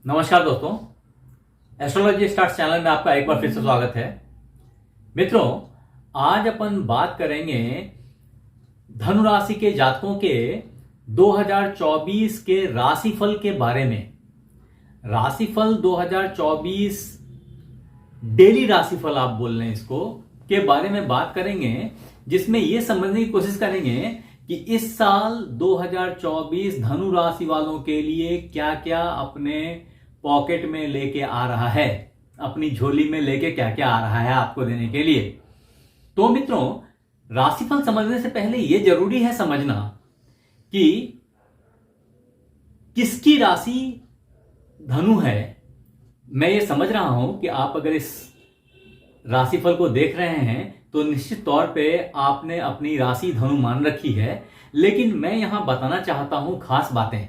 नमस्कार दोस्तों, astrology stars channel में आपका एक बार फिर से स्वागत है। मित्रों, आज अपन बात करेंगे धनु राशि के जातकों के 2024 के राशिफल के बारे में। राशिफल 2024 डेली राशिफल आप बोल रहे हैं इसको, के बारे में बात करेंगे, जिसमें यह समझने की कोशिश करेंगे कि इस साल 2024 धनु राशि वालों के लिए क्या क्या अपने पॉकेट में लेके आ रहा है, अपनी झोली में लेके क्या क्या आ रहा है आपको देने के लिए। तो मित्रों, राशिफल समझने से पहले यह जरूरी है समझना कि किसकी राशि धनु है। मैं ये समझ रहा हूं कि आप अगर इस राशिफल को देख रहे हैं तो निश्चित तौर पे आपने अपनी राशि धनु मान रखी है, लेकिन मैं यहां बताना चाहता हूं खास बातें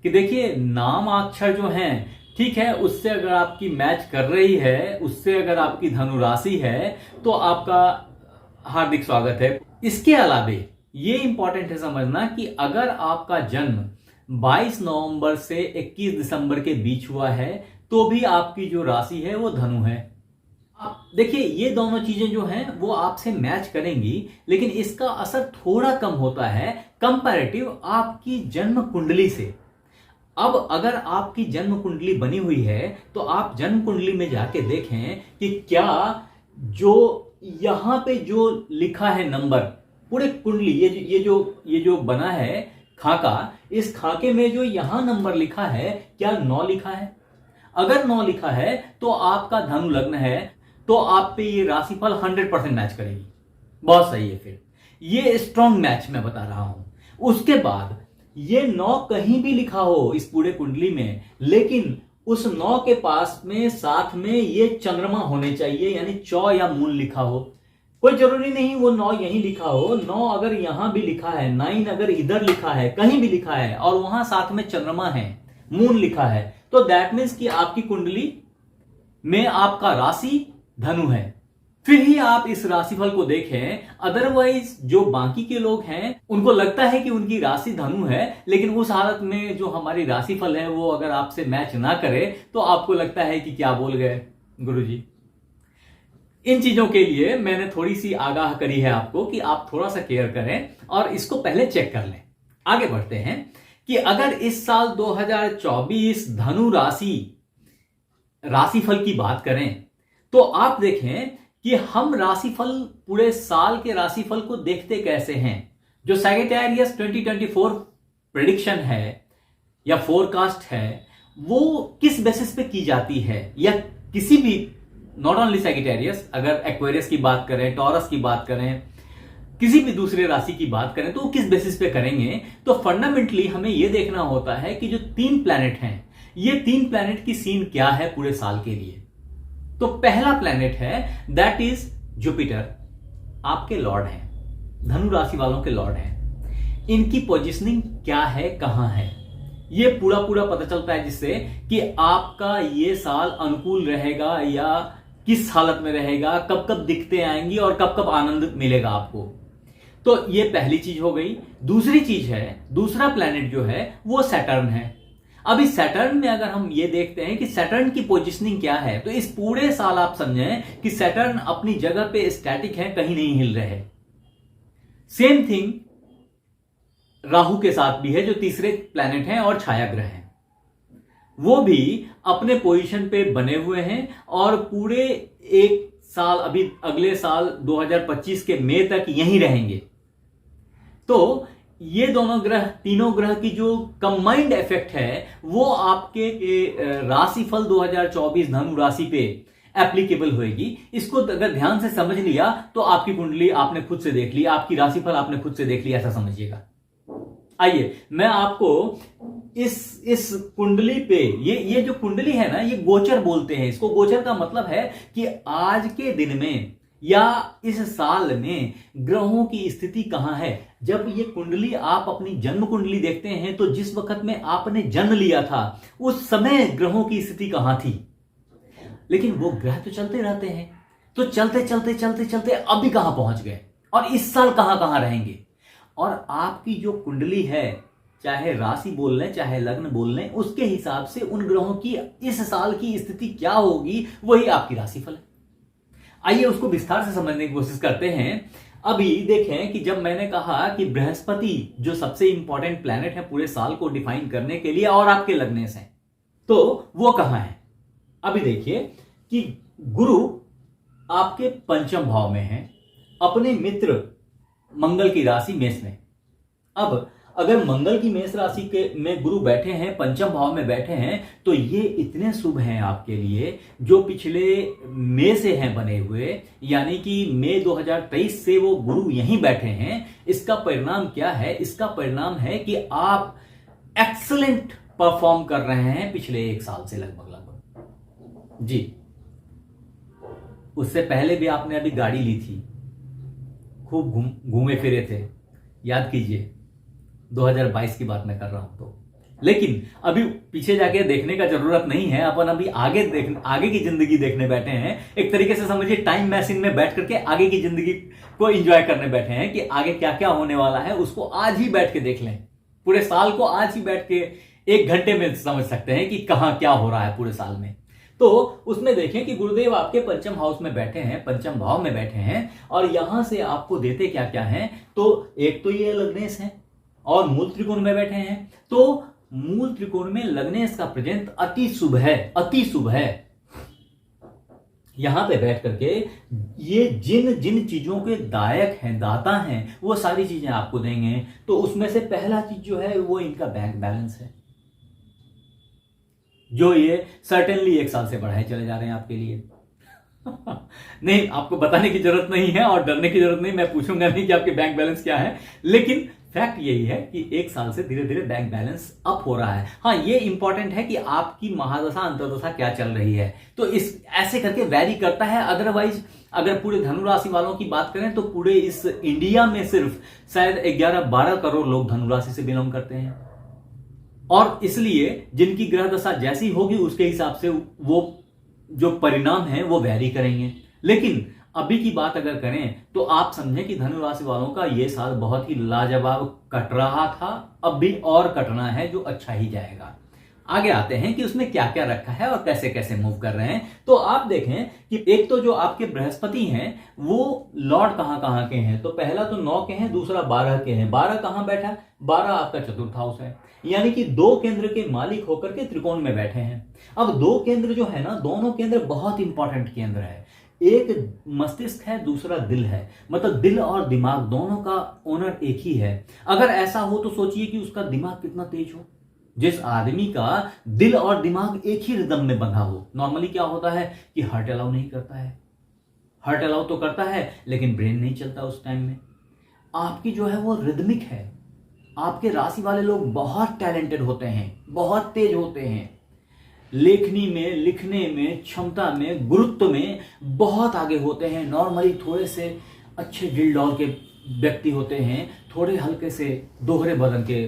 कि देखिए, नाम अक्षर जो हैं, ठीक है, उससे अगर आपकी मैच कर रही है, उससे अगर आपकी धनु राशि है तो आपका हार्दिक स्वागत है। इसके अलावे ये इंपॉर्टेंट है समझना कि अगर आपका जन्म 22 नवंबर से 21 दिसंबर के बीच हुआ है तो भी आपकी जो राशि है वो धनु है। आप देखिए, ये दोनों चीजें जो हैं वो आपसे मैच करेंगी, लेकिन इसका असर थोड़ा कम होता है कंपैरेटिव आपकी जन्म कुंडली से। अब अगर आपकी जन्म कुंडली बनी हुई है तो आप जन्म कुंडली में जाके देखें कि क्या जो यहां पे जो लिखा है नंबर, पूरे कुंडली ये जो बना है खाका, इस खाके में जो यहां नंबर लिखा है, क्या 9 लिखा है? अगर 9 लिखा है तो आपका धनु लग्न है, तो आप पे ये राशिफल 100% मैच करेगी। बहुत सही है। फिर ये स्ट्रॉन्ग मैच मैं बता रहा हूं। उसके बाद ये 9 कहीं भी लिखा हो इस पूरे कुंडली में, लेकिन उस 9 के पास में साथ में ये चंद्रमा होने चाहिए, यानी चौ या मून लिखा हो। कोई जरूरी नहीं वो 9 यहीं लिखा हो, 9 अगर यहां भी लिखा है, 9 अगर इधर लिखा है, कहीं भी लिखा है और वहां साथ में चंद्रमा है, मून लिखा है, तो दैट मीन्स कि आपकी कुंडली में आपका राशि धनु है। फिर ही आप इस राशिफल को देखें। अदरवाइज जो बाकी के लोग हैं उनको लगता है कि उनकी राशि धनु है, लेकिन उस हालत में जो हमारी राशिफल है वो अगर आपसे मैच ना करे तो आपको लगता है कि क्या बोल गए गुरुजी। इन चीजों के लिए मैंने थोड़ी सी आगाह करी है आपको कि आप थोड़ा सा केयर करें और इसको पहले चेक कर लें। आगे बढ़ते हैं कि अगर इस साल 2024 धनु राशिफल की बात करें तो आप देखें कि हम राशिफल, पूरे साल के राशिफल को देखते कैसे हैं। जो सैगिटेरियस 2024 प्रेडिक्शन है या फोरकास्ट है, वो किस बेसिस पे की जाती है, या किसी भी, नॉट ओनली सैगिटेरियस, अगर एक्वेरियस की बात करें, टॉरस की बात करें, किसी भी दूसरे राशि की बात करें, तो वो किस बेसिस पे करेंगे। तो फंडामेंटली हमें यह देखना होता है कि जो 3 प्लैनेट हैं, ये 3 प्लैनेट की सीन क्या है पूरे साल के लिए। तो पहला प्लैनेट है दैट इज जुपिटर, आपके लॉर्ड हैं, धनु राशि वालों के लॉर्ड हैं। इनकी पोजीशनिंग क्या है, कहां है, ये पूरा पता चलता है, जिससे कि आपका ये साल अनुकूल रहेगा या किस हालत में रहेगा, कब कब दिक्कतें आएंगी और कब कब आनंद मिलेगा आपको। तो ये पहली चीज हो गई। दूसरी चीज है, दूसरा प्लैनेट जो है वो सैटर्न है। अब इस सैटर्न में अगर हम ये देखते हैं कि सैटर्न की पोजीशनिंग क्या है, तो इस पूरे साल आप समझें कि सैटर्न अपनी जगह पे स्टैटिक है, कहीं नहीं हिल रहे। सेम थिंग राहु के साथ भी है, जो तीसरे प्लैनेट हैं और छाया ग्रह हैं, वो भी अपने पोजीशन पे बने हुए हैं और पूरे एक साल, अभी अगले साल 2025 के मई तक यहीं रहेंगे। तो ये दोनों ग्रह, तीनों ग्रह की जो कंबाइंड इफेक्ट है वो आपके राशिफल 2024 धनु राशि पे एप्लीकेबल होगी। इसको अगर ध्यान से समझ लिया तो आपकी कुंडली आपने खुद से देख ली, आपकी राशिफल आपने खुद से देख लिया, ऐसा समझिएगा। आइए मैं आपको इस कुंडली पे, ये जो कुंडली है ना, ये गोचर बोलते हैं इसको। गोचर का मतलब है कि आज के दिन में या इस साल में ग्रहों की स्थिति कहां है। जब ये कुंडली आप अपनी जन्म कुंडली देखते हैं तो जिस वक्त में आपने जन्म लिया था उस समय ग्रहों की स्थिति कहां थी, लेकिन वो ग्रह तो चलते रहते हैं। तो चलते चलते चलते चलते अभी कहां पहुंच गए और इस साल कहां कहां रहेंगे। और आपकी जो कुंडली है चाहे राशि बोल लें चाहे लग्न बोल लें, उसके हिसाब से उन ग्रहों की इस साल की स्थिति क्या होगी वही आपकी राशिफल है। आइए उसको विस्तार से समझने की कोशिश करते हैं। अभी देखें कि जब मैंने कहा कि बृहस्पति जो सबसे इंपॉर्टेंट प्लैनेट है पूरे साल को डिफाइन करने के लिए और आपके लग्नेश हैं, तो वो कहां है। अभी देखिए कि गुरु आपके पंचम भाव में है, अपने मित्र मंगल की राशि मेष में। अब अगर मंगल की मेष राशि के में गुरु बैठे हैं, पंचम भाव में बैठे हैं, तो ये इतने शुभ हैं आपके लिए, जो पिछले मई से हैं बने हुए, यानी कि मई 2023 से वो गुरु यहीं बैठे हैं। इसका परिणाम क्या है? इसका परिणाम है कि आप एक्सीलेंट परफॉर्म कर रहे हैं पिछले एक साल से लगभग जी। उससे पहले भी आपने अभी गाड़ी ली थी, खूब घूमे फिरे थे, याद कीजिए 2022 की बात मैं कर रहा हूं तो। लेकिन अभी पीछे जाके देखने का जरूरत नहीं है, अपन अभी आगे की जिंदगी देखने बैठे हैं। एक तरीके से समझिए टाइम मशीन में बैठ करके आगे की जिंदगी को एंजॉय करने बैठे हैं कि आगे क्या क्या होने वाला है उसको आज ही बैठ के देख लें। पूरे साल को आज ही बैठ के 1 घंटे में समझ सकते हैं कि कहां क्या हो रहा है पूरे साल में। तो उसमें देखें कि गुरुदेव आपके पंचम हाउस में बैठे हैं, पंचम भाव में बैठे हैं, और यहां से आपको देते क्या क्या हैं। तो एक तो ये लग्नेश है और मूल त्रिकोण में बैठे हैं। तो मूल त्रिकोण में लग्नेश का प्रेजेंट अति शुभ है, अति शुभ है। यहां पे बैठ करके ये जिन जिन चीजों के दायक हैं, दाता हैं, वो सारी चीजें आपको देंगे। तो उसमें से पहला चीज जो है वो इनका बैंक बैलेंस है, जो ये सर्टेनली 1 साल से बढ़ाए चले जा रहे हैं आपके लिए। नहीं, आपको बताने की जरूरत नहीं है और डरने की जरूरत नहीं, मैं पूछूंगा नहीं कि आपके बैंक बैलेंस क्या है, लेकिन फैक्ट यही है कि 1 साल से धीरे धीरे बैंक बैलेंस अप हो रहा है। हाँ, ये इंपॉर्टेंट है कि आपकी महादशा अंतर्दशा क्या चल रही है, तो इस ऐसे करके वैरी करता है। अदरवाइज अगर पूरे धनु राशि वालों की बात करें तो पूरे इस इंडिया में सिर्फ शायद 11-12 करोड़ लोग धनु राशि से बिलोंग करते हैं, और इसलिए जिनकी ग्रह दशा जैसी होगी उसके हिसाब से वो जो परिणाम है वो वैरी करेंगे। लेकिन अभी की बात अगर करें तो आप समझें कि धनु राशि वालों का ये साल बहुत ही लाजवाब कट रहा था, अब भी और कटना है, जो अच्छा ही जाएगा। आगे आते हैं कि उसमें क्या क्या रखा है और कैसे कैसे मूव कर रहे हैं। तो आप देखें कि एक तो जो आपके बृहस्पति हैं वो लॉर्ड कहां कहां के हैं। तो पहला तो 9 के हैं, दूसरा 12 के हैं। 12 कहां बैठा? 12 आपका चतुर्थ हाउस है, यानी कि 2 केंद्र के मालिक होकर के त्रिकोण में बैठे हैं। अब 2 केंद्र जो है ना, दोनों केंद्र बहुत इंपॉर्टेंट केंद्र है। एक मस्तिष्क है, दूसरा दिल है, मतलब दिल और दिमाग दोनों का ओनर एक ही है। अगर ऐसा हो तो सोचिए कि उसका दिमाग कितना तेज हो। जिस आदमी का दिल और दिमाग एक ही रिदम में बंधा हो, नॉर्मली क्या होता है कि हार्ट अलाउ नहीं करता है, हार्ट अलाउ तो करता है लेकिन ब्रेन नहीं चलता उस टाइम में। आपकी जो है वो रिदमिक है। आपके राशि वाले लोग बहुत टैलेंटेड होते हैं, बहुत तेज होते हैं, लेखनी में, लिखने में, क्षमता में, गुरुत्व में बहुत आगे होते हैं। नॉर्मली थोड़े से अच्छे दिल डॉल के व्यक्ति होते हैं, थोड़े हल्के से दोहरे बदन के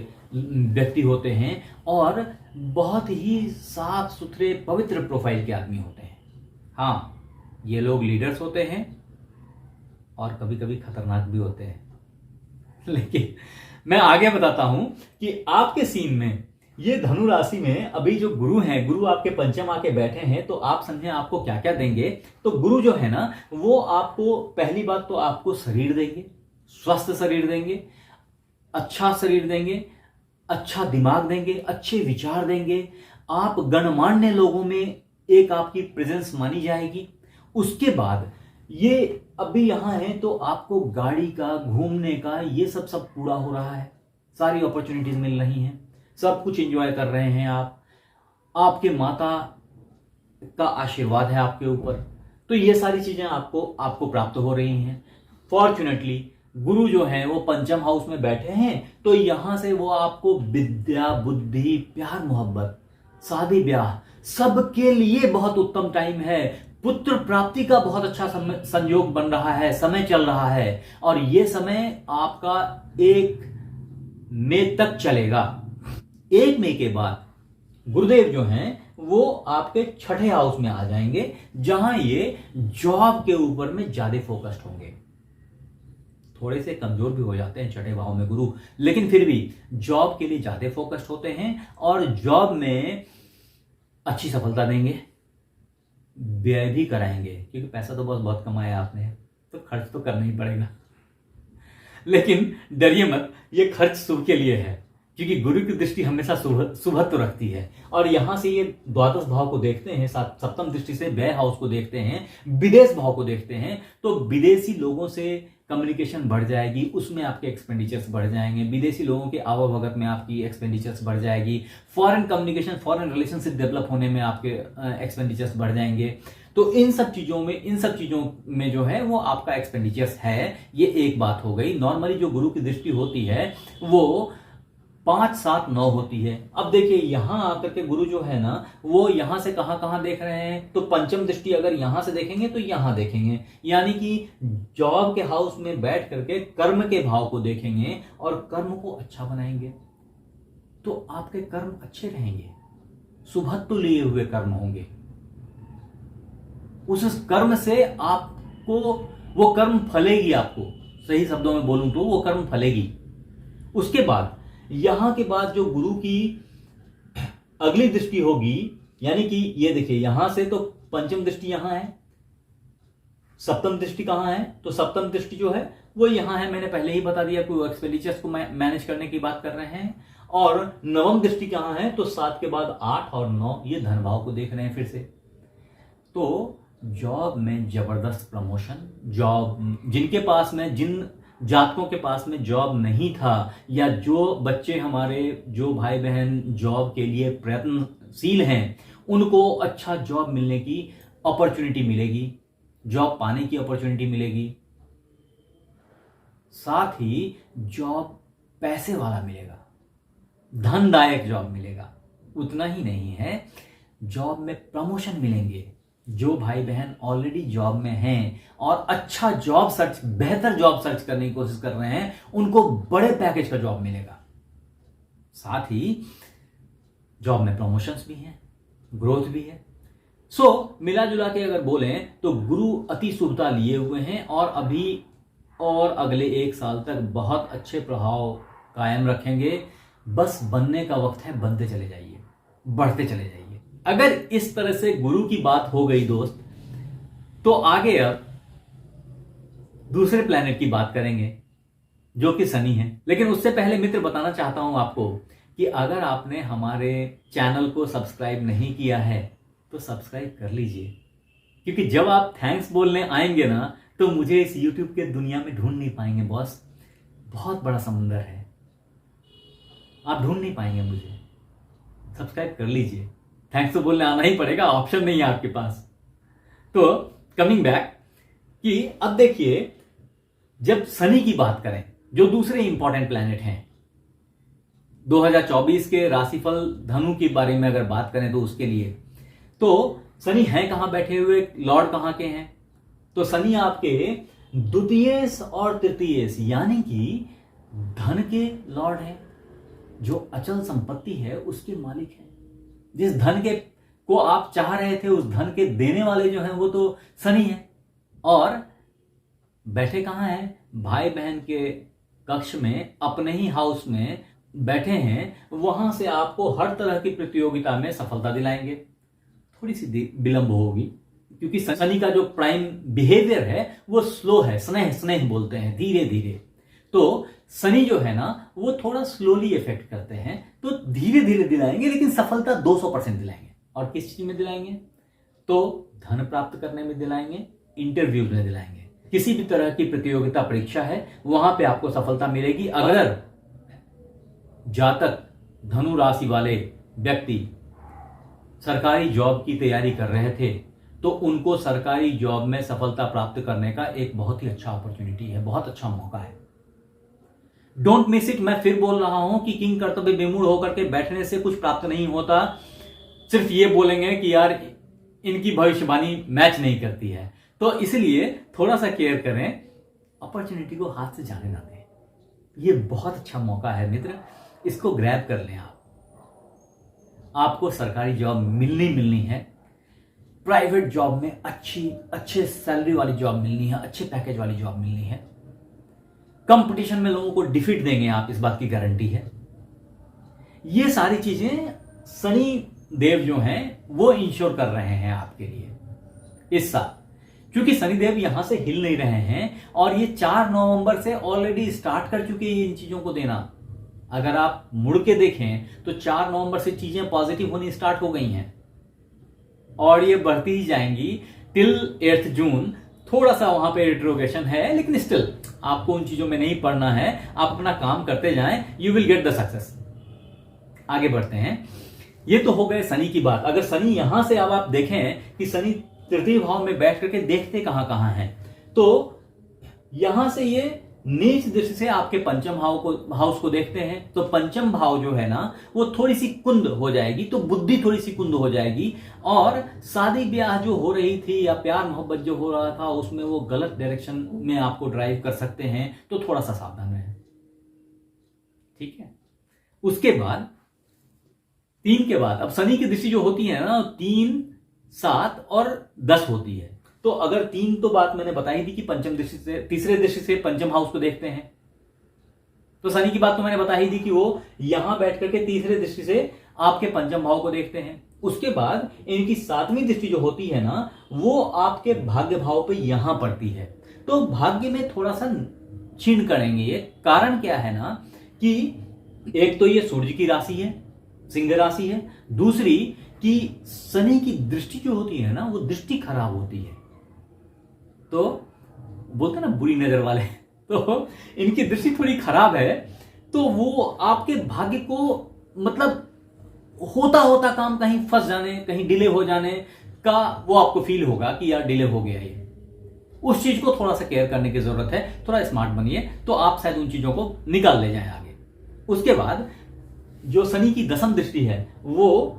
व्यक्ति होते हैं, और बहुत ही साफ सुथरे पवित्र प्रोफाइल के आदमी होते हैं। हाँ, ये लोग लीडर्स होते हैं और कभी कभी खतरनाक भी होते हैं। लेकिन मैं आगे बताता हूं कि आपके सीन में ये धनु राशि में अभी जो गुरु हैं, गुरु आपके पंचम आके बैठे हैं, तो आप समझें आपको क्या क्या देंगे। तो गुरु जो है ना, वो आपको पहली बात तो आपको शरीर देंगे, स्वस्थ शरीर देंगे, अच्छा शरीर देंगे, अच्छा दिमाग देंगे, अच्छे विचार देंगे। आप गणमान्य लोगों में एक आपकी प्रेजेंस मानी जाएगी। उसके बाद ये अभी यहां है तो आपको गाड़ी का, घूमने का, ये सब पूरा हो रहा है, सारी अपॉर्चुनिटीज मिल रही हैं, सब कुछ एंजॉय कर रहे हैं आप। आपके माता का आशीर्वाद है आपके ऊपर, तो ये सारी चीजें आपको प्राप्त हो रही हैं। फॉर्चुनेटली गुरु जो है वो पंचम हाउस में बैठे हैं, तो यहां से वो आपको विद्या, बुद्धि, प्यार, मोहब्बत, शादी ब्याह सबके लिए बहुत उत्तम टाइम है। पुत्र प्राप्ति का बहुत अच्छा संयोग बन रहा है, समय चल रहा है, और ये समय आपका 1 मई तक चलेगा। 1 मई के बाद गुरुदेव जो हैं वो आपके 6ठे हाउस में आ जाएंगे, जहां ये जॉब के ऊपर में ज्यादा फोकस्ड होंगे। थोड़े से कमजोर भी हो जाते हैं छठे भाव में गुरु, लेकिन फिर भी जॉब के लिए ज्यादा फोकस्ड होते हैं और जॉब में अच्छी सफलता देंगे, व्यय भी कराएंगे, क्योंकि पैसा तो बहुत कमाया आपने तो खर्च तो करना ही पड़ेगा। लेकिन डरिए मत, ये खर्च शुभ के लिए है, क्योंकि गुरु की दृष्टि हमेशा शुभत्व रखती है। और यहां से ये द्वादश भाव को देखते हैं, सप्तम दृष्टि से व्यय हाउस को देखते हैं, विदेश भाव को देखते हैं, तो विदेशी लोगों से कम्युनिकेशन बढ़ जाएगी, उसमें आपके एक्सपेंडिचर्स बढ़ जाएंगे, विदेशी लोगों के आवाभगत में आपकी एक्सपेंडिचर्स बढ़ जाएगी, foreign communication, foreign relationship develop होने में आपके एक्सपेंडिचर्स बढ़ जाएंगे। तो इन सब चीजों में जो है वो आपका एक्सपेंडिचर्स है। ये एक बात हो गई। नॉर्मली जो गुरु की दृष्टि होती है वो 5, 7, 9 होती है। अब देखिए यहां आकर के गुरु जो है ना वो यहां से कहां देख रहे हैं, तो पंचम दृष्टि अगर यहां से देखेंगे तो यहां देखेंगे, यानी कि जॉब के हाउस में बैठ करके कर्म के भाव को देखेंगे और कर्म को अच्छा बनाएंगे, तो आपके कर्म अच्छे रहेंगे, शुभत्व लिए हुए कर्म होंगे। उस कर्म से आपको वो कर्म फलेगी, आपको सही शब्दों में बोलूं तो वो कर्म फलेगी। उसके बाद यहां के बाद जो गुरु की अगली दृष्टि होगी, यानी कि ये देखिए यहां से तो पंचम दृष्टि यहां है, सप्तम दृष्टि कहां है, तो सप्तम दृष्टि जो है वो यहां है। मैंने पहले ही बता दिया कि एक्सपेंडिचर्स को मैनेज करने की बात कर रहे हैं। और नवम दृष्टि कहां है, तो 7 के बाद 8 और 9 ये धन भाव को देख रहे हैं फिर से। तो जॉब में जबरदस्त प्रमोशन, जॉब जिनके पास में, जिन जातकों के पास में जॉब नहीं था, या जो बच्चे हमारे, जो भाई बहन जॉब के लिए प्रयत्नशील हैं, उनको अच्छा जॉब मिलने की अपॉर्चुनिटी मिलेगी, जॉब पाने की अपॉर्चुनिटी मिलेगी। साथ ही जॉब पैसे वाला मिलेगा, धनदायक जॉब मिलेगा। उतना ही नहीं है, जॉब में प्रमोशन मिलेंगे। जो भाई बहन ऑलरेडी जॉब में हैं और अच्छा जॉब सर्च, बेहतर जॉब सर्च करने की कोशिश कर रहे हैं, उनको बड़े पैकेज का जॉब मिलेगा। साथ ही जॉब में प्रमोशंस भी हैं, ग्रोथ भी है। सो मिला जुला के अगर बोलें तो गुरु अति शुभता लिए हुए हैं और अभी और अगले 1 साल तक बहुत अच्छे प्रभाव कायम रखेंगे। बस बनने का वक्त है, बनते चले जाइए, बढ़ते चले जाइए। अगर इस तरह से गुरु की बात हो गई दोस्त, तो आगे अब दूसरे प्लैनेट की बात करेंगे जो कि शनि है। लेकिन उससे पहले मित्र बताना चाहता हूं आपको कि अगर आपने हमारे चैनल को सब्सक्राइब नहीं किया है तो सब्सक्राइब कर लीजिए, क्योंकि जब आप थैंक्स बोलने आएंगे ना तो मुझे इस यूट्यूब के दुनिया में ढूंढ नहीं पाएंगे बॉस। बहुत बड़ा समुंदर है, आप ढूंढ नहीं पाएंगे मुझे। सब्सक्राइब कर लीजिए, थैंक्स तो बोलने आना ही पड़ेगा, ऑप्शन नहीं है आपके पास। तो कमिंग बैक कि अब देखिए, जब शनि की बात करें, जो दूसरे इंपॉर्टेंट प्लैनेट हैं 2024 के राशिफल धनु के बारे में अगर बात करें तो उसके लिए, तो शनि है कहां बैठे हुए, लॉर्ड कहां के हैं, तो शनि आपके द्वितीयेश और तृतीयेश यानी कि धन के लॉर्ड है, जो अचल संपत्ति है उसके मालिक है। जिस धन के को आप चाह रहे थे उस धन के देने वाले जो हैं वो तो शनि है। और बैठे कहां हैं, भाई बहन के कक्ष में, अपने ही हाउस में बैठे हैं। वहां से आपको हर तरह की प्रतियोगिता में सफलता दिलाएंगे। थोड़ी सी विलंब होगी, क्योंकि शनि का जो प्राइम बिहेवियर है वो स्लो है, स्नेह स्नेह बोलते हैं, धीरे धीरे। तो शनि जो है ना वो थोड़ा स्लोली इफेक्ट करते हैं, तो धीरे धीरे दिलाएंगे, लेकिन सफलता 200% दिलाएंगे। और किस चीज में दिलाएंगे, तो धन प्राप्त करने में दिलाएंगे, इंटरव्यू में दिलाएंगे। किसी भी तरह की प्रतियोगिता परीक्षा है वहां पे आपको सफलता मिलेगी। अगर जातक धनु राशि वाले व्यक्ति सरकारी जॉब की तैयारी कर रहे थे तो उनको सरकारी जॉब में सफलता प्राप्त करने का एक बहुत ही अच्छा अपॉर्चुनिटी है, बहुत अच्छा मौका है। Don't miss it. मैं फिर बोल रहा हूं कि किंग कर्तव्य विमूढ़ होकर के बैठने से कुछ प्राप्त नहीं होता। सिर्फ ये बोलेंगे कि यार इनकी भविष्यवाणी मैच नहीं करती है, तो इसलिए थोड़ा सा केयर करें, अपॉर्चुनिटी को हाथ से जाने ना दें। ये बहुत अच्छा मौका है मित्र, इसको ग्रैब कर लें। आपको सरकारी जॉब मिलनी है, प्राइवेट जॉब में अच्छे सैलरी वाली जॉब मिलनी है, अच्छे पैकेज वाली जॉब मिलनी है। कंपटीशन में लोगों को डिफीट देंगे आप, इस बात की गारंटी है। ये सारी चीजें शनि देव जो हैं वो इंश्योर कर रहे हैं आपके लिए इस साल, क्योंकि शनिदेव यहां से हिल नहीं रहे हैं और ये 4 नवंबर से ऑलरेडी स्टार्ट कर चुके हैं इन चीजों को देना। अगर आप मुड़ के देखें तो 4 नवंबर से चीजें पॉजिटिव होनी स्टार्ट हो गई हैं और ये बढ़ती ही जाएंगी टिल 8 जून। थोड़ा सा वहां पे इंट्रोगेशन है, लेकिन स्टिल आपको उन चीजों में नहीं पड़ना है, आप अपना काम करते जाएं, you will get the success. आगे बढ़ते हैं। ये तो हो गए शनि की बात। अगर शनि यहां से अब आप देखें कि शनि तृतीय भाव में बैठ करके देखते कहां कहां हैं, तो यहां से ये नीच दृष्टि से आपके पंचम हाउस को देखते हैं। तो पंचम भाव जो है ना वो थोड़ी सी कुंद हो जाएगी, तो बुद्धि थोड़ी सी कुंद हो जाएगी और शादी ब्याह जो हो रही थी या प्यार मोहब्बत जो हो रहा था उसमें वो गलत डायरेक्शन में आपको ड्राइव कर सकते हैं, तो थोड़ा सा सावधान रहें। ठीक है। उसके बाद 3 के बाद अब शनि की दृष्टि जो होती है ना 3, 7 और 10 होती है। तो अगर 3 तो बात मैंने बताई थी कि पंचम दृष्टि से, तीसरे दृष्टि से पंचम हाउस को देखते हैं, तो शनि की बात तो मैंने बता ही दी कि वो यहां बैठ करके तीसरे दृष्टि से आपके पंचम भाव को देखते हैं। उसके बाद इनकी 7वीं दृष्टि जो होती है ना वो आपके भाग्य भाव पे यहां पड़ती है। तो भाग्य में थोड़ा सा क्षीण करेंगे ये। कारण क्या है ना कि एक तो ये सूर्य की राशि है, सिंह राशि है, दूसरी कि शनि की दृष्टि जो होती है ना वो दृष्टि खराब होती है, तो बोलते ना बुरी नजर वाले, तो इनकी दृष्टि थोड़ी खराब है, तो वो आपके भाग्य को मतलब होता होता काम कहीं फंस जाने, कहीं डिले हो जाने का वो आपको फील होगा कि यार डिले हो गया ये। उस चीज को थोड़ा सा केयर करने की जरूरत है, थोड़ा स्मार्ट बनिए तो आप शायद उन चीजों को निकाल ले जाएं आगे। उसके बाद जो शनि की 10वीं दृष्टि है वो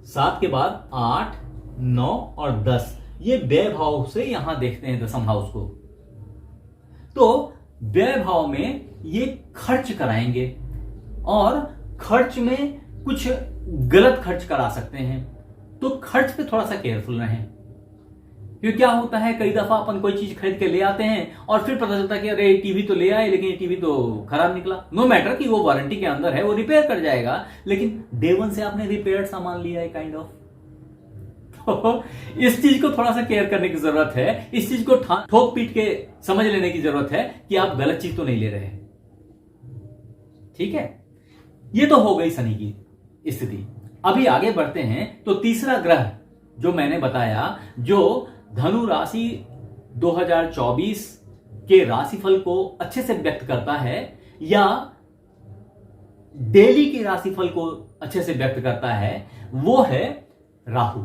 7 के बाद 8, 9 और 10 ये व्यय भाव से यहां देखते हैं 10th हाउस को। तो व्यय भाव में ये खर्च कराएंगे और खर्च में कुछ गलत खर्च करा सकते हैं, तो खर्च पे थोड़ा सा केयरफुल रहें। क्योंकि क्या होता है कई दफा अपन कोई चीज खरीद के ले आते हैं और फिर पता चलता है कि अरे टीवी तो ले आए लेकिन ये टीवी तो खराब निकला। नो मैटर कि वो वारंटी के अंदर है, वो रिपेयर कर जाएगा, लेकिन डे 1 से आपने रिपेयर सामान लिया है काइंड ऑफ। तो इस चीज को थोड़ा सा केयर करने की जरूरत है, इस चीज को ठोक पीट के समझ लेने की जरूरत है कि आप गलत चीज तो नहीं ले रहे। ठीक है, ये तो हो गई शनि की स्थिति। अभी आगे बढ़ते हैं तो तीसरा ग्रह जो मैंने बताया जो धनु राशि 2024 के राशिफल को अच्छे से व्यक्त करता है या डेली के राशिफल को अच्छे से व्यक्त करता है, वो है राहु।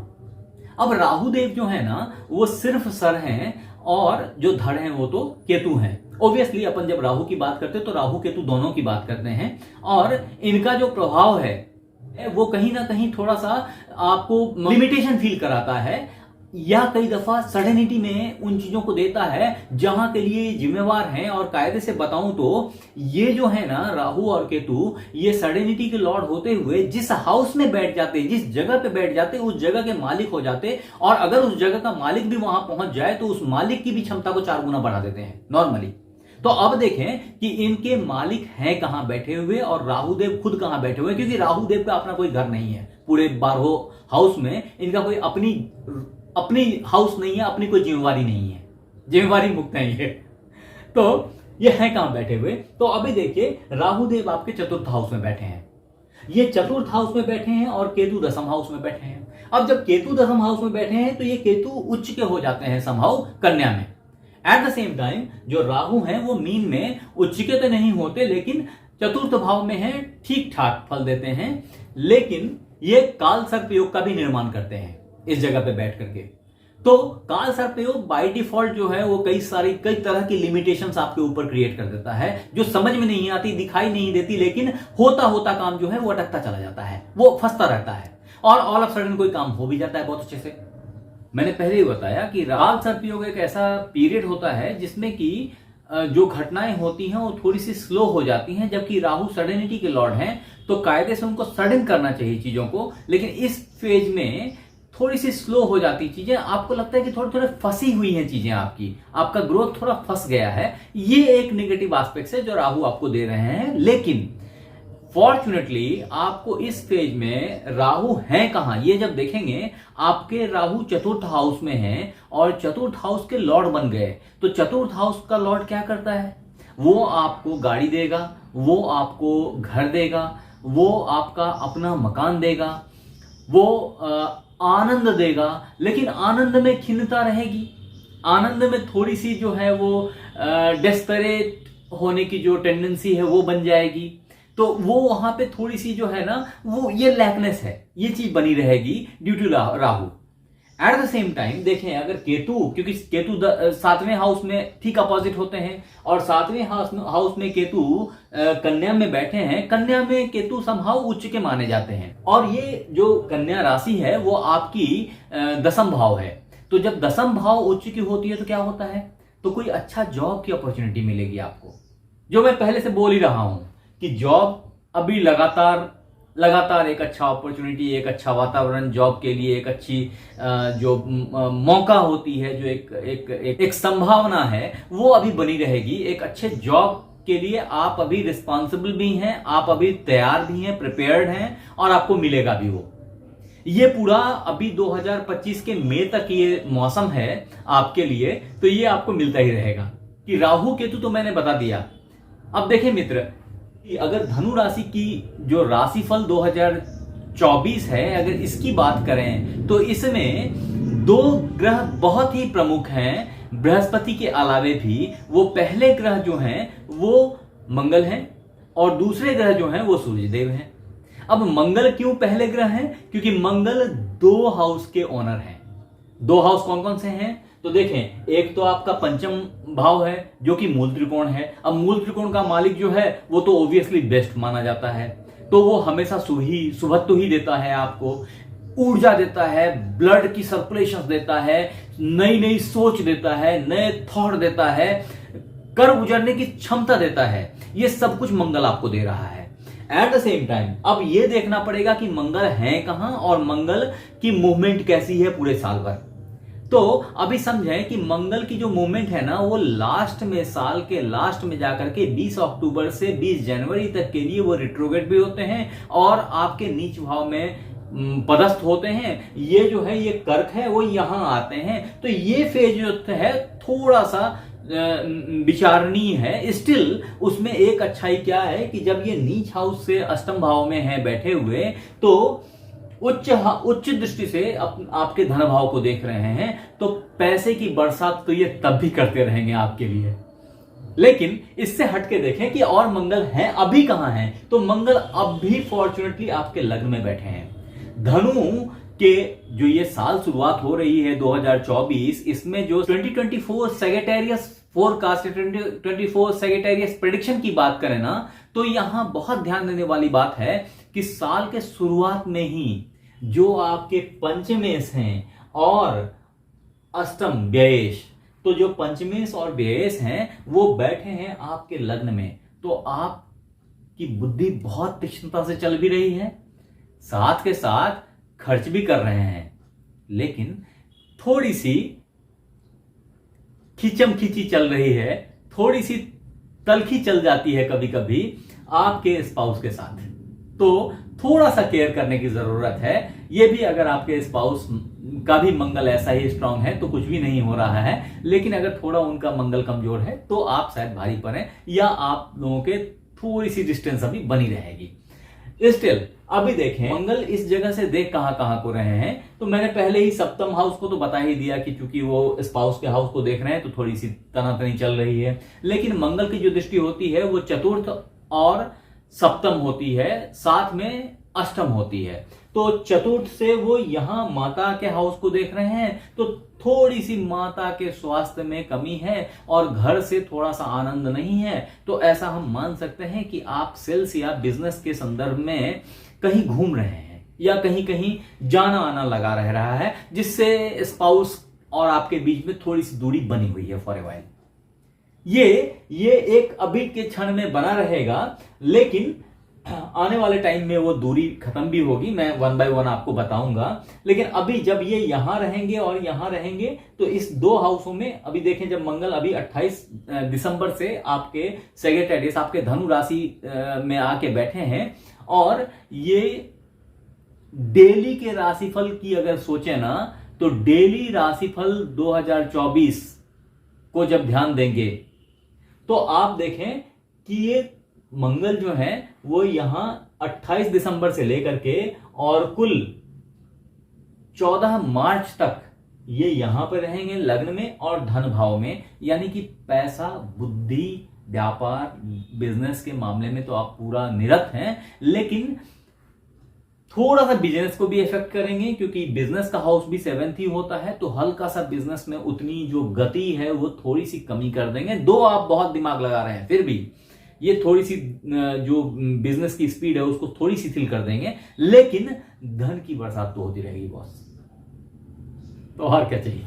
अब राहु देव जो है ना वो सिर्फ सर हैं और जो धड़ हैं वो तो केतु हैं। ऑब्वियसली अपन जब राहु की बात करते हैं तो राहु केतु दोनों की बात करते हैं और इनका जो प्रभाव है वो कहीं ना कहीं थोड़ा सा आपको लिमिटेशन फील कराता है या कई दफा सडनिटी में उन चीजों को देता है जहां के लिए जिम्मेवार हैं। और कायदे से बताऊं तो ये जो है ना राहु और केतु ये सडनिटी के लॉर्ड होते हुए जिस हाउस में बैठ जाते, जिस जगह पे बैठ जाते, उस जगह के मालिक हो जाते। और अगर उस जगह का मालिक भी वहां पहुंच जाए तो उस मालिक की भी क्षमता को 4 गुना बढ़ा देते हैं नॉर्मली। तो अब देखें कि इनके मालिक हैं कहां बैठे हुए और राहुदेव खुद कहां बैठे हुए, क्योंकि राहुदेव का अपना कोई घर नहीं है। पूरे 12 हाउस में इनका कोई अपनी हाउस नहीं है, अपनी कोई जिम्मेवारी नहीं है, जिम्मेवारी मुक्त है ये। तो ये है कहां बैठे हुए, तो अभी देखिए राहुदेव आपके 4th हाउस में बैठे हैं, ये 4th हाउस में बैठे हैं और केतु 10th हाउस में बैठे हैं। अब जब केतु 10th हाउस में बैठे हैं तो ये केतु उच्च के हो जाते हैं समहाउ कन्या में। एट द सेम टाइम जो राहु हैं वो मीन में उच्च के तो नहीं होते लेकिन 4th भाव में है, ठीक ठाक फल देते हैं, लेकिन ये काल सर्प योग का भी निर्माण करते हैं इस जगह पे बैठ करके। तो काल सर्प योग बाय डिफॉल्ट जो है वो कई तरह की लिमिटेशंस आपके ऊपर क्रिएट कर देता है जो समझ में नहीं आती, दिखाई नहीं देती, लेकिन होता होता काम जो है वो अटकता चला जाता है, वो फंसता रहता है और ऑल ऑफ सडन कोई काम हो भी जाता है बहुत अच्छे से। मैंने पहले ही बताया कि काल सर्प योग एक ऐसा पीरियड होता है जिसमें कि जो घटनाएं होती हैं वो थोड़ी सी स्लो हो जाती हैं, जबकि राहु सडनिटी के लॉर्ड हैं तो कायदे से उनको सडन करना चाहिए चीजों को, लेकिन इस फेज में थोड़ी सी स्लो हो जाती चीजें, आपको लगता है कि थोड़े थोड़े फंसी हुई हैं चीजें, आपका ग्रोथ थोड़ा फंस गया है। ये एक नेगेटिव एस्पेक्ट है जो राहु आपको दे रहे हैं। लेकिन फॉर्चुनेटली आपको इस फेज में राहु हैं कहां, ये जब देखेंगे आपके राहु चतुर्थ हाउस में हैं और चतुर्थ हाउस के लॉर्ड बन गए। तो चतुर्थ हाउस का लॉर्ड क्या करता है, वो आपको गाड़ी देगा, वो आपको घर देगा, वो आपका अपना मकान देगा, वो आनंद देगा। लेकिन आनंद में खिन्नता रहेगी, आनंद में थोड़ी सी जो है वो डेस्परेट होने की जो टेंडेंसी है वो बन जाएगी। तो वो वहां पे थोड़ी सी जो है ना वो ये लैकनेस है, ये चीज बनी रहेगी due to Rahu. At the same time देखें अगर केतु, क्योंकि केतु 7वें हाउस में ठीक अपोजिट होते हैं और 7वें हाउस में केतु कन्या में बैठे हैं। कन्या में केतु समहाउ उच्च के माने जाते हैं और ये जो कन्या राशि है वो आपकी दसम भाव है। तो जब दसम भाव उच्च की होती है तो क्या होता है, तो कोई अच्छा जॉब की अपॉर्चुनिटी मिलेगी आपको, जो मैं पहले से बोल ही रहा हूं कि जॉब अभी लगातार एक अच्छा अपॉर्चुनिटी, एक अच्छा वातावरण जॉब के लिए, एक अच्छी जो मौका होती है, जो एक संभावना है वो अभी बनी रहेगी। एक अच्छे जॉब के लिए आप अभी रिस्पॉन्सिबल भी हैं, आप अभी तैयार भी हैं, प्रिपेयर्ड हैं और आपको मिलेगा भी वो। ये पूरा अभी 2025 के मई तक ये मौसम है आपके लिए, तो ये आपको मिलता ही रहेगा। कि राहु केतु तो मैंने बता दिया। अब देखें मित्र, अगर धनु राशि की जो राशिफल 2024 है, अगर इसकी बात करें तो इसमें 2 ग्रह बहुत ही प्रमुख हैं बृहस्पति के अलावे भी। वो पहले ग्रह जो हैं वो मंगल हैं और दूसरे ग्रह जो हैं वो सूर्यदेव हैं। अब मंगल क्यों पहले ग्रह हैं, क्योंकि मंगल 2 हाउस के ओनर हैं। 2 हाउस कौन कौन से हैं, तो देखें एक तो आपका पंचम भाव है जो कि मूल त्रिकोण है। अब मूल त्रिकोण का मालिक जो है वो तो ऑब्वियसली बेस्ट माना जाता है, तो वो हमेशा शुभत्व ही देता है, आपको ऊर्जा देता है, ब्लड की सर्कुलेशन देता है, नई नई सोच देता है, नए थॉट देता है, कर गुजरने की क्षमता देता है। ये सब कुछ मंगल आपको दे रहा है। एट द सेम टाइम अब ये देखना पड़ेगा कि मंगल है कहां और मंगल की मूवमेंट कैसी है पूरे साल भर। तो अभी समझें कि मंगल की जो मूवमेंट है ना वो लास्ट में, साल के लास्ट में जाकर के 20 अक्टूबर से 20 जनवरी तक के लिए वो रिट्रोग्रेड भी होते हैं और आपके नीच भाव में पदस्थ होते हैं। ये जो है ये कर्क है वो यहां आते हैं। तो ये फेज जो है थोड़ा सा विचारणीय है। स्टिल उसमें एक अच्छाई क्या है कि जब ये नीच हाउस से अष्टम भाव में है बैठे हुए, तो उच्च दृष्टि से आपके धन भाव को देख रहे हैं, तो पैसे की बरसात तो ये तब भी करते रहेंगे आपके लिए। लेकिन इससे हटके देखें कि और मंगल हैं अभी कहां हैं, तो मंगल अब भी फॉर्चुनेटली आपके लग्न में बैठे हैं। धनु के जो ये साल शुरुआत हो रही है 2024, इसमें जो 2024 सैजिटेरियस फोरकास्ट, 2024 सैजिटेरियस प्रेडिक्शन की बात करें ना, तो यहां बहुत ध्यान देने वाली बात है कि साल के शुरुआत में ही जो आपके पंचमेश हैं और अष्टम व्ययेश, तो जो पंचमेश और व्ययेश हैं वो बैठे हैं आपके लग्न में। तो आपकी बुद्धि बहुत तीक्ष्णता से चल भी रही है, साथ के साथ खर्च भी कर रहे हैं, लेकिन थोड़ी सी खींचम खींची चल रही है, थोड़ी सी तलखी चल जाती है कभी कभी आपके स्पाउस के साथ। तो थोड़ा सा केयर करने की जरूरत है। ये भी अगर आपके स्पाउस का भी मंगल ऐसा ही स्ट्रांग है तो कुछ भी नहीं हो रहा है, लेकिन अगर थोड़ा उनका मंगल कमजोर है तो आप शायद भारी पड़े या आप लोगों के थोड़ी सी डिस्टेंस अभी बनी रहेगी। स्टिल अभी देखें मंगल इस जगह से देख कहां को रहे हैं, तो मैंने पहले ही सप्तम हाउस को तो बता ही दिया कि चूंकि वो स्पाउस के हाउस को देख रहे हैं तो थोड़ी सी तनातनी चल रही है। लेकिन मंगल की जो दृष्टि होती है वो चतुर्थ और सप्तम होती है, साथ में अष्टम होती है। तो चतुर्थ से वो यहां माता के हाउस को देख रहे हैं, तो थोड़ी सी माता के स्वास्थ्य में कमी है और घर से थोड़ा सा आनंद नहीं है। तो ऐसा हम मान सकते हैं कि आप सेल्स या बिजनेस के संदर्भ में कहीं घूम रहे हैं या कहीं कहीं जाना आना लगा रह रहा है, जिससे स्पाउस और आपके बीच में थोड़ी सी दूरी बनी हुई है फॉर ए वाइल। ये एक अभी के क्षण में बना रहेगा, लेकिन आने वाले टाइम में वो दूरी खत्म भी होगी, मैं 1 बाय 1 आपको बताऊंगा। लेकिन अभी जब ये यहां रहेंगे और यहां रहेंगे तो इस दो हाउसों में, अभी देखें जब मंगल अभी 28 दिसंबर से आपके सेक्रेटेरियस आपके धनु राशि में आके बैठे हैं, और ये डेली के राशिफल की अगर सोचे ना तो डेली राशिफल 2024 को जब ध्यान देंगे तो आप देखें कि ये मंगल जो है वो यहां 28 दिसंबर से लेकर के और कुल 14 मार्च तक ये यहां पर रहेंगे लग्न में और धन भाव में। यानी कि पैसा, बुद्धि, व्यापार, बिजनेस के मामले में तो आप पूरा निरत हैं, लेकिन थोड़ा सा बिजनेस को भी इफेक्ट करेंगे, क्योंकि बिजनेस का हाउस भी 7th ही होता है, तो हल्का सा बिजनेस में उतनी जो गति है वो थोड़ी सी कमी कर देंगे। दो आप बहुत दिमाग लगा रहे हैं, फिर भी ये थोड़ी सी जो बिजनेस की स्पीड है उसको थोड़ी सी थिल कर देंगे, लेकिन धन की बरसात तो होती रहेगी बॉस। तो और क्या चाहिए।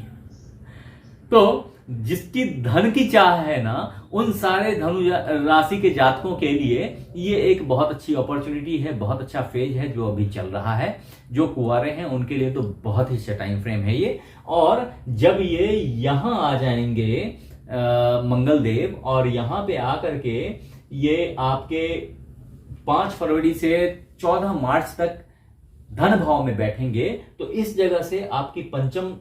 तो जिसकी धन की चाह है ना, उन सारे धनु राशि के जातकों के लिए ये एक बहुत अच्छी अपॉर्चुनिटी है, बहुत अच्छा फेज है जो अभी चल रहा है। जो कुंवारे हैं उनके लिए तो बहुत ही अच्छा टाइम फ्रेम है ये। और जब ये यहां आ जाएंगे मंगल देव, और यहां पे आकर के ये आपके 5 फरवरी से 14 मार्च तक धन भाव में बैठेंगे, तो इस जगह से आपकी पंचम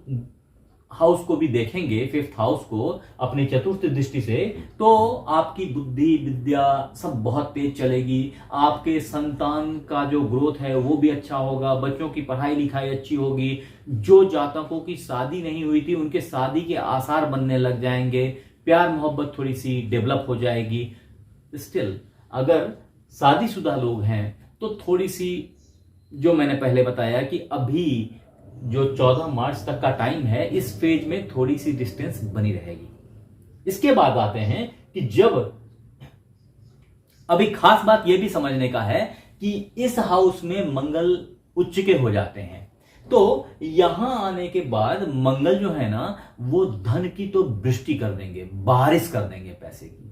हाउस को भी देखेंगे, 5th हाउस को अपनी चतुर्थ दृष्टि से, तो आपकी बुद्धि, विद्या सब बहुत तेज चलेगी। आपके संतान का जो ग्रोथ है वो भी अच्छा होगा, बच्चों की पढ़ाई लिखाई अच्छी होगी। जो जातकों की शादी नहीं हुई थी उनके शादी के आसार बनने लग जाएंगे, प्यार मोहब्बत थोड़ी सी डेवलप हो जाएगी। स्टिल अगर शादीशुदा लोग हैं तो थोड़ी सी, जो मैंने पहले बताया कि अभी जो 14 मार्च तक का टाइम है, इस फेज में थोड़ी सी डिस्टेंस बनी रहेगी। इसके बाद आते हैं कि जब, अभी खास बात यह भी समझने का है कि इस हाउस में मंगल उच्च के हो जाते हैं, तो यहां आने के बाद मंगल जो है ना वो धन की तो वृष्टि कर देंगे, बारिश कर देंगे पैसे की,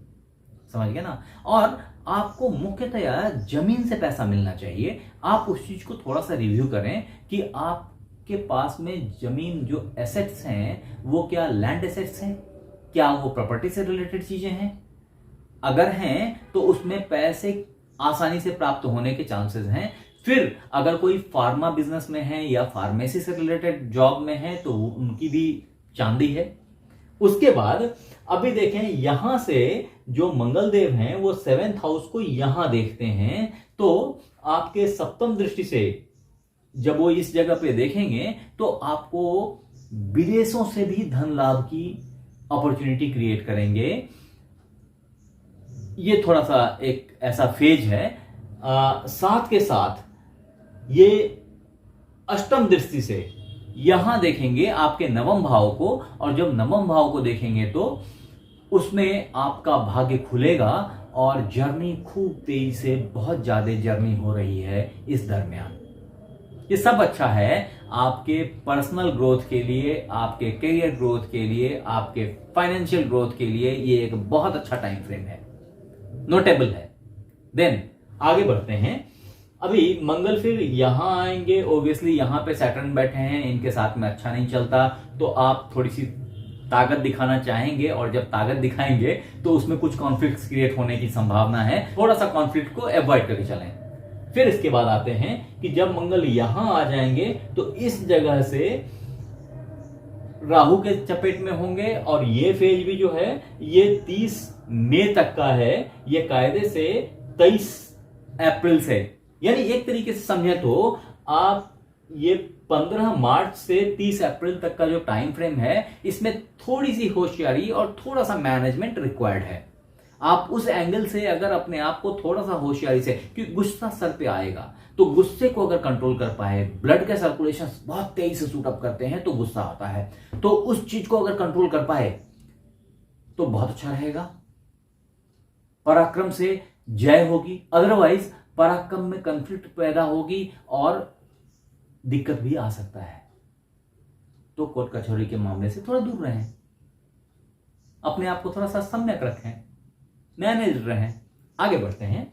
समझ गए ना। और आपको मुख्यतया जमीन से पैसा मिलना चाहिए। आप उस चीज को थोड़ा सा रिव्यू करें कि आपके पास में जमीन जो एसेट्स हैं वो क्या लैंड एसेट्स हैं, क्या वो प्रॉपर्टी से रिलेटेड चीजें हैं। अगर हैं तो उसमें पैसे आसानी से प्राप्त होने के चांसेस हैं। फिर अगर कोई फार्मा बिजनेस में है या फार्मेसी से रिलेटेड जॉब में है तो उनकी भी चांदी है। उसके बाद अभी देखें, यहां से जो मंगल देव हैं वो 7th हाउस को यहां देखते हैं, तो आपके सप्तम दृष्टि से जब वो इस जगह पे देखेंगे तो आपको विदेशों से भी धन लाभ की अपॉर्चुनिटी क्रिएट करेंगे। ये थोड़ा सा एक ऐसा फेज है। साथ के साथ ये अष्टम दृष्टि से यहां देखेंगे आपके नवम भाव को, और जब नवम भाव को देखेंगे तो उसमें आपका भाग्य खुलेगा और जर्नी खूब तेजी से, बहुत ज्यादा जर्नी हो रही है इस दरमियान। ये सब अच्छा है आपके पर्सनल ग्रोथ के लिए, आपके करियर ग्रोथ के लिए, आपके फाइनेंशियल ग्रोथ के लिए। ये एक बहुत अच्छा टाइम फ्रेम है, नोटेबल है। देन आगे बढ़ते हैं। अभी मंगल फिर यहां आएंगे, ओब्वियसली यहां पे सैटर्न बैठे हैं, इनके साथ में अच्छा नहीं चलता, तो आप थोड़ी सी ताकत दिखाना चाहेंगे, और जब ताकत दिखाएंगे तो उसमें कुछ कॉन्फ्लिक्ट क्रिएट होने की संभावना है। थोड़ा सा कॉन्फ्लिक्ट को अवॉइड करके चलें। फिर इसके बाद आते हैं कि जब मंगल यहां आ जाएंगे तो इस जगह से राहु के चपेट में होंगे, और ये फेज भी जो है ये 30 मई तक का है, ये कायदे से 23 अप्रैल से, यानी एक तरीके से समझे तो आप ये 15 मार्च से 30 अप्रैल तक का जो टाइम फ्रेम है, इसमें थोड़ी सी होशियारी और थोड़ा सा मैनेजमेंट रिक्वायर्ड है। आप उस एंगल से अगर अपने आप को थोड़ा सा होशियारी से, क्योंकि गुस्सा सर पे आएगा, तो गुस्से को अगर कंट्रोल कर पाए, ब्लड के सर्कुलेशन बहुत तेजी से शूट अप करते हैं तो गुस्सा आता है, तो उस चीज को अगर कंट्रोल कर पाए तो बहुत अच्छा रहेगा। पराक्रम से जय होगी, अदरवाइज पराक्रम में कंफ्लिक्ट पैदा होगी और दिक्कत भी आ सकता है। तो कोर्ट कचहरी के मामले से थोड़ा दूर रहें, अपने आप को थोड़ा सा सम्यक रखें, मैनेज रहें। आगे बढ़ते हैं।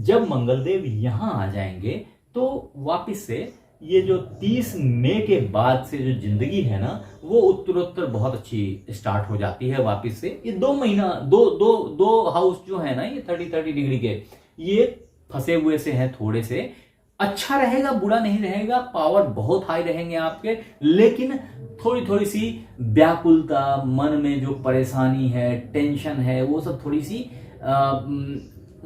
जब मंगलदेव यहां आ जाएंगे तो वापस से ये जो 30 मई के बाद से जो जिंदगी है ना, वो उत्तरोत्तर बहुत अच्छी स्टार्ट हो जाती है वापस से। ये 2 महीना, दो हाउस जो है ना, ये 30 डिग्री के, ये फंसे हुए से हैं थोड़े से। अच्छा रहेगा, बुरा नहीं रहेगा, पावर बहुत हाई रहेंगे आपके, लेकिन थोड़ी थोड़ी सी व्याकुलता, मन में जो परेशानी है, टेंशन है, वो सब थोड़ी सी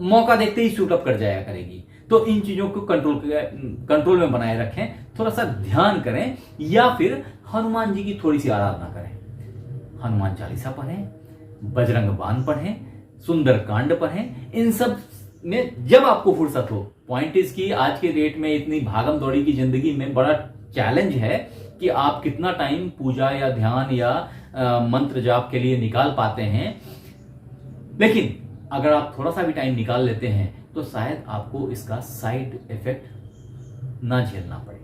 मौका देखते ही शूट अप कर जाया करेगी। तो इन चीजों को कंट्रोल में बनाए रखें, थोड़ा सा ध्यान करें, या फिर हनुमान जी की थोड़ी सी आराधना करें। हनुमान चालीसा पढ़ें, बजरंग बाण पढ़ें, सुंदर कांड पढ़ें। इन सब में जब आपको फुर्सत हो। पॉइंट इज की आज के डेट में इतनी भागम दौड़ी की जिंदगी में बड़ा चैलेंज है कि आप कितना टाइम पूजा या ध्यान या मंत्र जाप के लिए निकाल पाते हैं। लेकिन अगर आप थोड़ा सा भी टाइम निकाल लेते हैं तो शायद आपको इसका साइड इफेक्ट ना झेलना पड़े।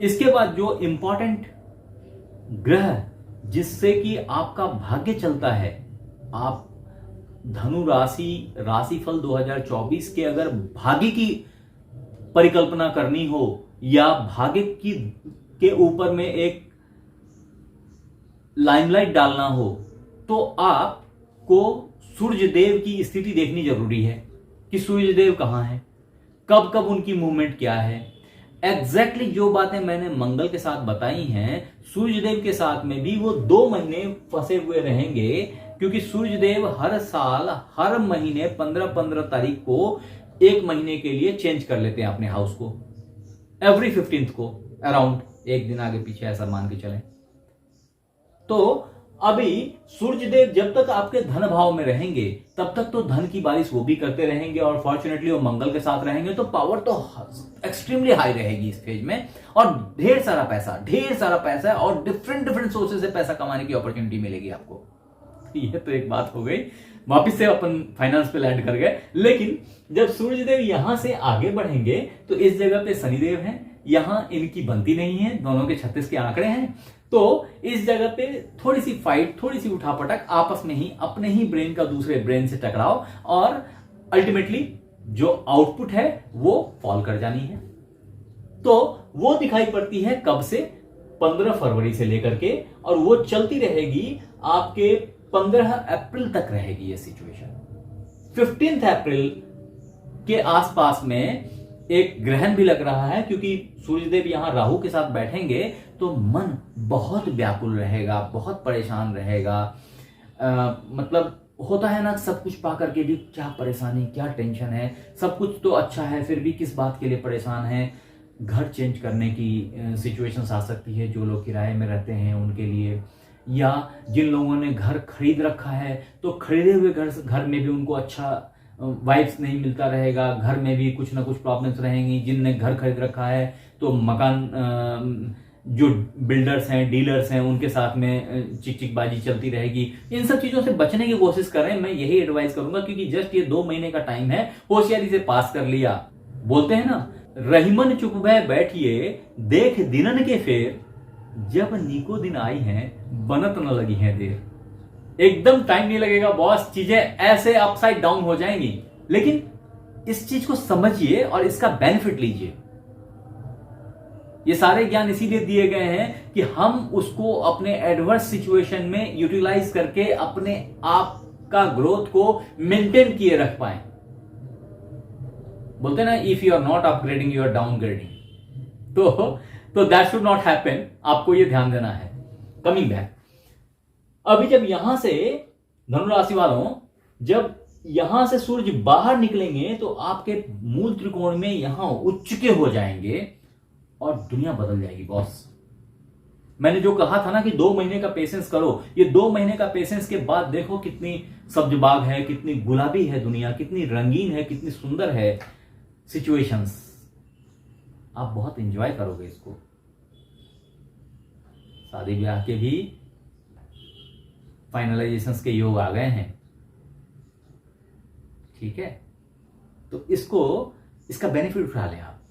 इसके बाद जो इंपॉर्टेंट ग्रह जिससे कि आपका भाग्य चलता है, आप धनु राशिफल 2024 के अगर भाग्य की परिकल्पना करनी हो या भाग्य की के ऊपर में एक लाइमलाइट डालना हो, तो आपको सूर्य देव की स्थिति देखनी जरूरी है कि सूर्य देव कहां है, कब कब उनकी मूवमेंट क्या है। एग्जैक्टली जो बातें मैंने मंगल के साथ बताई हैं, सूर्य देव के साथ में भी वो 2 महीने फंसे हुए रहेंगे, क्योंकि सूर्य देव हर साल हर महीने 15 तारीख को 1 महीने के लिए चेंज कर लेते हैं अपने हाउस को, एवरी 15th को, अराउंड एक दिन आगे पीछे ऐसा मान के चलें। तो अभी सूर्य देव जब तक आपके धन भाव में रहेंगे तब तक तो धन की बारिश वो भी करते रहेंगे, और फॉर्चुनेटली वो मंगल के साथ रहेंगे तो पावर तो एक्सट्रीमली हाई रहेगी इस फेज में, और ढेर सारा पैसा और डिफरेंट सोर्सेज से पैसा कमाने की अपॉर्चुनिटी मिलेगी आपको। ये तो एक बात हो गई। वापिस से अपन फाइनेंस पे लैंड कर गए। लेकिन जब सूर्य देव यहां से आगे बढ़ेंगे तो इस जगह पे शनिदेव हैं, यहां इनकी बनती नहीं है, दोनों के 36 के आंकड़े हैं। तो इस जगह पे थोड़ी सी फाइट, थोड़ी सी उठापटक, आपस में ही अपने ही ब्रेन का दूसरे ब्रेन से टकराव, और अल्टीमेटली जो आउटपुट है वो फॉल कर जानी है। तो वो दिखाई पड़ती है कब से, 15 फरवरी से लेकर के, और वो चलती रहेगी आपके 15 अप्रैल तक रहेगी ये सिचुएशन। 15 अप्रैल के आसपास में एक ग्रहण भी लग रहा है, क्योंकि सूर्यदेव यहां राहु के साथ बैठेंगे तो मन बहुत व्याकुल रहेगा, बहुत परेशान रहेगा। मतलब होता है ना, सब कुछ पा करके भी क्या परेशानी, क्या टेंशन है, सब कुछ तो अच्छा है फिर भी किस बात के लिए परेशान है। घर चेंज करने की सिचुएशंस आ सकती है जो लोग किराए में रहते हैं उनके लिए, या जिन लोगों ने घर खरीद रखा है तो खरीदे हुए घर में भी उनको अच्छा वाइब्स नहीं मिलता रहेगा, घर में भी कुछ ना कुछ प्रॉब्लम्स रहेंगी। जिनने घर खरीद रखा है तो मकान जो बिल्डर्स हैं, डीलर्स हैं, उनके साथ में चिकचिकबाजी चलती रहेगी। इन सब चीजों से बचने की कोशिश करें, मैं यही एडवाइस करूंगा, क्योंकि जस्ट ये 2 महीने का टाइम है, होशियारी से पास कर लिया। बोलते हैं ना, रहीमन चुप भय बैठिए देख दिनन के फेर, जब नीको दिन आई हैं बनत न लगी है देर। एकदम टाइम नहीं लगेगा बॉस, चीजें ऐसे अपसाइड डाउन हो जाएंगी। लेकिन इस चीज को समझिए और इसका बेनिफिट लीजिए। ये सारे ज्ञान इसीलिए दिए गए हैं कि हम उसको अपने एडवर्स सिचुएशन में यूटिलाइज करके अपने आप का ग्रोथ को मेंटेन किए रख पाए। बोलते ना, if you are not upgrading you are downgrading. तो दैट शुड नॉट हैपन, आपको ये ध्यान देना है। कमिंग बैक, अभी जब यहां से धनुराशि वालों, जब यहां से सूर्य बाहर निकलेंगे तो आपके मूल त्रिकोण में यहां उच्च के हो जाएंगे और दुनिया बदल जाएगी बॉस। मैंने जो कहा था ना कि 2 महीने का पेशेंस करो, ये 2 महीने का पेशेंस के बाद देखो कितनी सब्जबाग है, कितनी गुलाबी है दुनिया, कितनी रंगीन है, कितनी सुंदर है सिचुएशंस। आप बहुत एंजॉय करोगे इसको। शादी ब्याह के भी फाइनलाइजेशंस के योग आ गए हैं, ठीक है। तो इसका बेनिफिट उठा लें आप।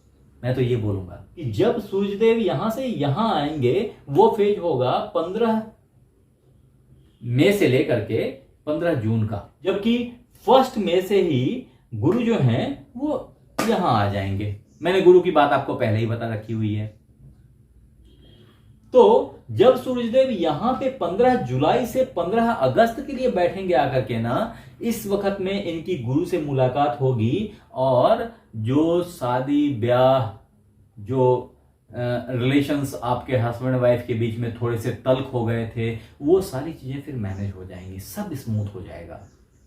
मैं तो ये बोलूंगा कि जब सूर्यदेव यहां से यहां आएंगे, वो फेज होगा 15 मई से लेकर के 15 जून का, जबकि 1 मई से ही गुरु जो हैं वो यहां आ जाएंगे। मैंने गुरु की बात आपको पहले ही बता रखी हुई है। तो जब सूर्यदेव यहां पे 15 जुलाई से 15 अगस्त के लिए बैठेंगे आकर के ना, इस वक्त में इनकी गुरु से मुलाकात होगी और जो शादी ब्याह, जो रिलेशंस आपके हस्बैंड वाइफ के बीच में थोड़े से तल्ख हो गए थे, वो सारी चीजें फिर मैनेज हो जाएंगी, सब स्मूथ हो जाएगा।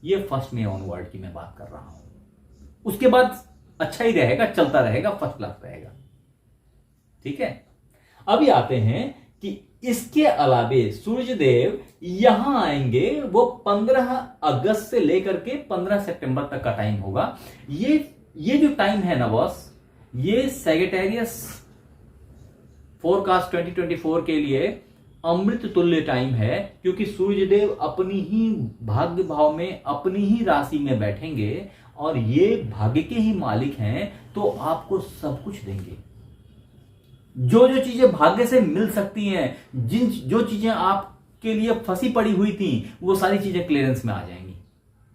ये 1 मई ऑनवर्ड की मैं बात कर रहा हूं। उसके बाद अच्छा ही रहेगा, चलता रहेगा, फर्स्ट क्लास रहेगा। ठीक है, अभी आते हैं कि इसके अलावे सूर्यदेव यहां आएंगे, वो 15 अगस्त से लेकर के 15 सितंबर तक का टाइम होगा। ये जो टाइम है ना बॉस, ये सैजिटेरियस फोरकास्ट 2024 के लिए अमृत तुल्य टाइम है, क्योंकि सूर्यदेव अपनी ही भाग्य भाव में, अपनी ही राशि में बैठेंगे और ये भाग्य के ही मालिक हैं, तो आपको सब कुछ देंगे। जो जो चीजें भाग्य से मिल सकती हैं, जो चीजें आपके लिए फंसी पड़ी हुई थी, वो सारी चीजें क्लियरेंस में आ जाएंगी।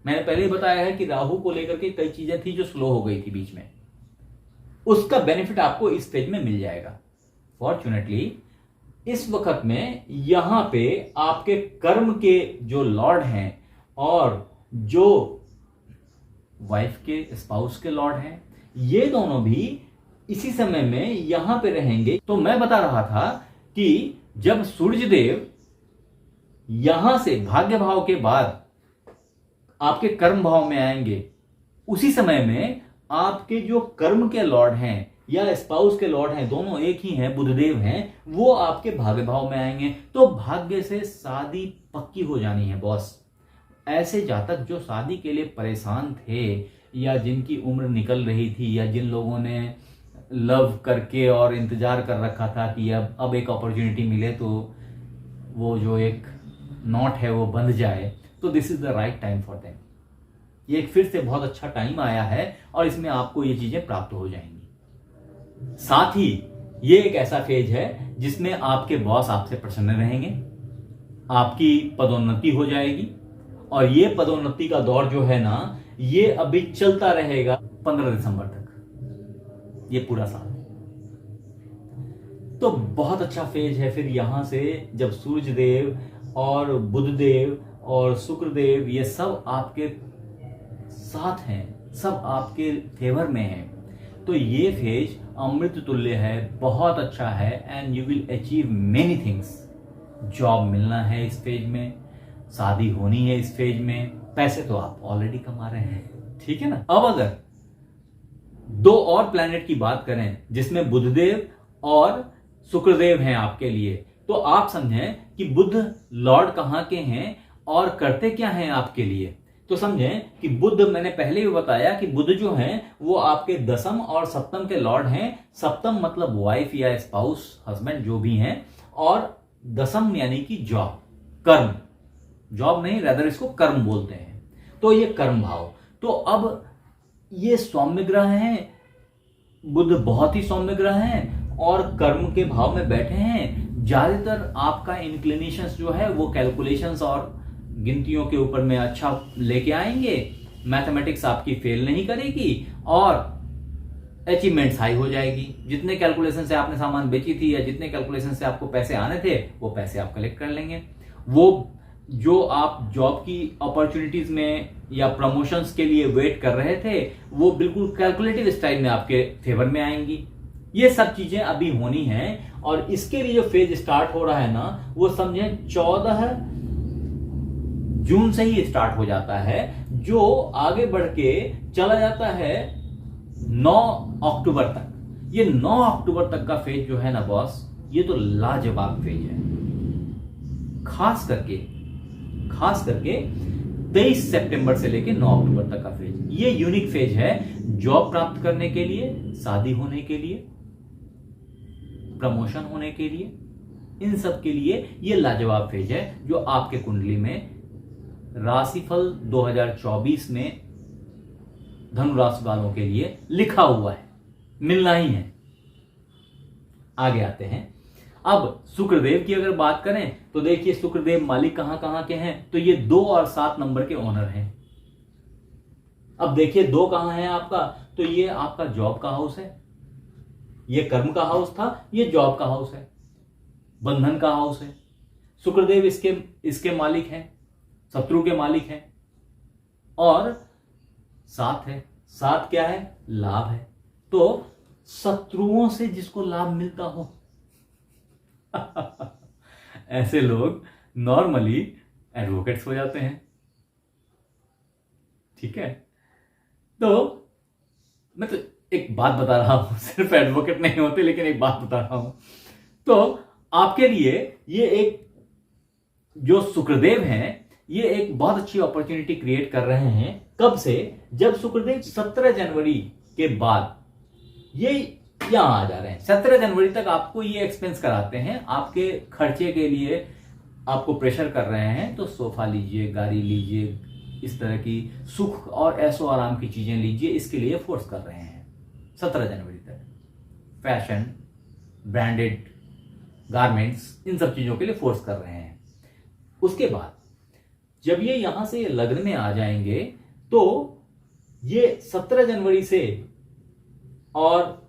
मैंने पहले ही बताया है कि राहु को लेकर के कई चीजें थी जो स्लो हो गई थी बीच में, उसका बेनिफिट आपको इस पेज में मिल जाएगा। फॉर्चुनेटली इस वक्त में यहां पे आपके कर्म के जो लॉर्ड हैं और जो वाइफ के स्पाउस के लॉर्ड हैं, ये दोनों भी इसी समय में यहां पे रहेंगे। तो मैं बता रहा था कि जब सूर्यदेव यहां से भाग्य भाव के बाद आपके कर्म भाव में आएंगे, उसी समय में आपके जो कर्म के लॉर्ड हैं या स्पाउस के लॉर्ड हैं, दोनों एक ही हैं, बुधदेव हैं, वो आपके भाग्य भाव में आएंगे। तो भाग्य से शादी पक्की हो जानी है बॉस। ऐसे जातक जो शादी के लिए परेशान थे, या जिनकी उम्र निकल रही थी, या जिन लोगों ने लव करके और इंतजार कर रखा था कि अब एक अपॉर्चुनिटी मिले तो वो जो एक नॉट है वो बंध जाए, तो this is the right time for them. ये एक फिर से बहुत अच्छा टाइम आया है और इसमें आपको ये चीजें प्राप्त हो जाएंगी। साथ ही ये एक ऐसा फेज है जिसमें आपके बॉस आपसे प्रसन्न रहेंगे, आपकी पदोन्नति हो जाएगी, और ये पदोन्नति का दौर जो है ना, ये अभी चलता रहेगा 15 दिसंबर तक, ये पूरा साल। तो बहुत अच्छा फेज है। फिर यहां से जब सूर्यदेव और बुधदेव और शुक्रदेव ये सब आपके साथ हैं, सब आपके फेवर में हैं, तो ये फेज अमृत तुल्य है, बहुत अच्छा है, and you will achieve many things. Job मिलना है इस फेज में, शादी होनी है इस फेज में, पैसे तो आप ऑलरेडी कमा रहे हैं, ठीक है ना। अब अगर 2 और प्लैनेट की बात करें जिसमें बुधदेव और शुक्रदेव हैं आपके लिए, तो आप समझें कि बुध लॉर्ड कहां के हैं और करते क्या हैं आपके लिए। तो समझें कि बुध, मैंने पहले भी बताया कि बुध जो हैं वो आपके 10th और 7th के लॉर्ड हैं। 7th मतलब वाइफ या स्पाउस, हस्बैंड जो भी हैं, और 10th यानी कि जॉब, कर्म, जॉब नहीं, रेदर इसको कर्म बोलते हैं। तो ये कर्म भाव, तो अब ये सौम्य ग्रह हैं, बुध बहुत ही सौम्य ग्रह हैं और कर्म के भाव में बैठे हैं। ज्यादातर आपका इंक्लिनेशंस जो है वो कैलकुलेशंस और गिनतियों के ऊपर में अच्छा लेके आएंगे, मैथमेटिक्स आपकी फेल नहीं करेगी और अचीवमेंट्स हाई हो जाएगी। जितने कैलकुलेशन से आपने सामान बेची थी या जितने कैलकुलेशन से आपको पैसे आने थे, वो पैसे आप कलेक्ट कर लेंगे। वो जो आप जॉब की अपॉर्चुनिटीज में या प्रमोशंस के लिए वेट कर रहे थे, वो बिल्कुल कैलकुलेटिव स्टाइल में आपके फेवर में आएंगी। ये सब चीजें अभी होनी हैं और इसके लिए जो फेज स्टार्ट हो रहा है ना, वो समझें 14 जून से ही स्टार्ट हो जाता है, जो आगे बढ़ के चला जाता है 9 अक्टूबर तक। ये 9 अक्टूबर तक का फेज जो है ना बॉस, ये तो लाजवाब फेज है। खास करके 23 सितंबर से लेके 9 अक्टूबर तक का फेज, ये यूनिक फेज है जॉब प्राप्त करने के लिए, शादी होने के लिए, प्रमोशन होने के लिए, इन सब के लिए ये लाजवाब फेज है जो आपके कुंडली में राशिफल 2024 में धनु राशि वालों के लिए लिखा हुआ है, मिलना ही है। आगे आते हैं। अब शुक्रदेव की अगर बात करें तो देखिए शुक्रदेव मालिक कहां कहां के हैं, तो ये 2 और 7 नंबर के ओनर हैं। अब देखिए 2 कहां है आपका, तो ये आपका जॉब का हाउस है, ये कर्म का हाउस था, ये जॉब का हाउस है, बंधन का हाउस है। शुक्रदेव इसके मालिक हैं, शत्रु के मालिक हैं। और 7 है, 7 क्या है, लाभ है। तो शत्रुओं से जिसको लाभ मिलता हो ऐसे लोग नॉर्मली एडवोकेट्स हो जाते हैं। ठीक है, तो मैं तो एक बात बता रहा हूं, सिर्फ एडवोकेट नहीं होते, लेकिन एक बात बता रहा हूं। तो आपके लिए ये एक जो शुक्रदेव हैं, ये एक बहुत अच्छी अपॉर्चुनिटी क्रिएट कर रहे हैं। कब से, जब शुक्रदेव 17 जनवरी के बाद ये यहां आ जा रहे हैं। 17 जनवरी तक आपको ये एक्सपेंस कराते हैं, आपके खर्चे के लिए आपको प्रेशर कर रहे हैं। तो सोफा लीजिए, गाड़ी लीजिए, इस तरह की सुख और ऐशो आराम की चीजें लीजिए, इसके लिए फोर्स कर रहे हैं 17 जनवरी तक। फैशन, ब्रांडेड गारमेंट्स, इन सब चीजों के लिए फोर्स कर रहे हैं। उसके बाद जब ये यहां से लग्न में आ जाएंगे, तो ये 17 जनवरी से और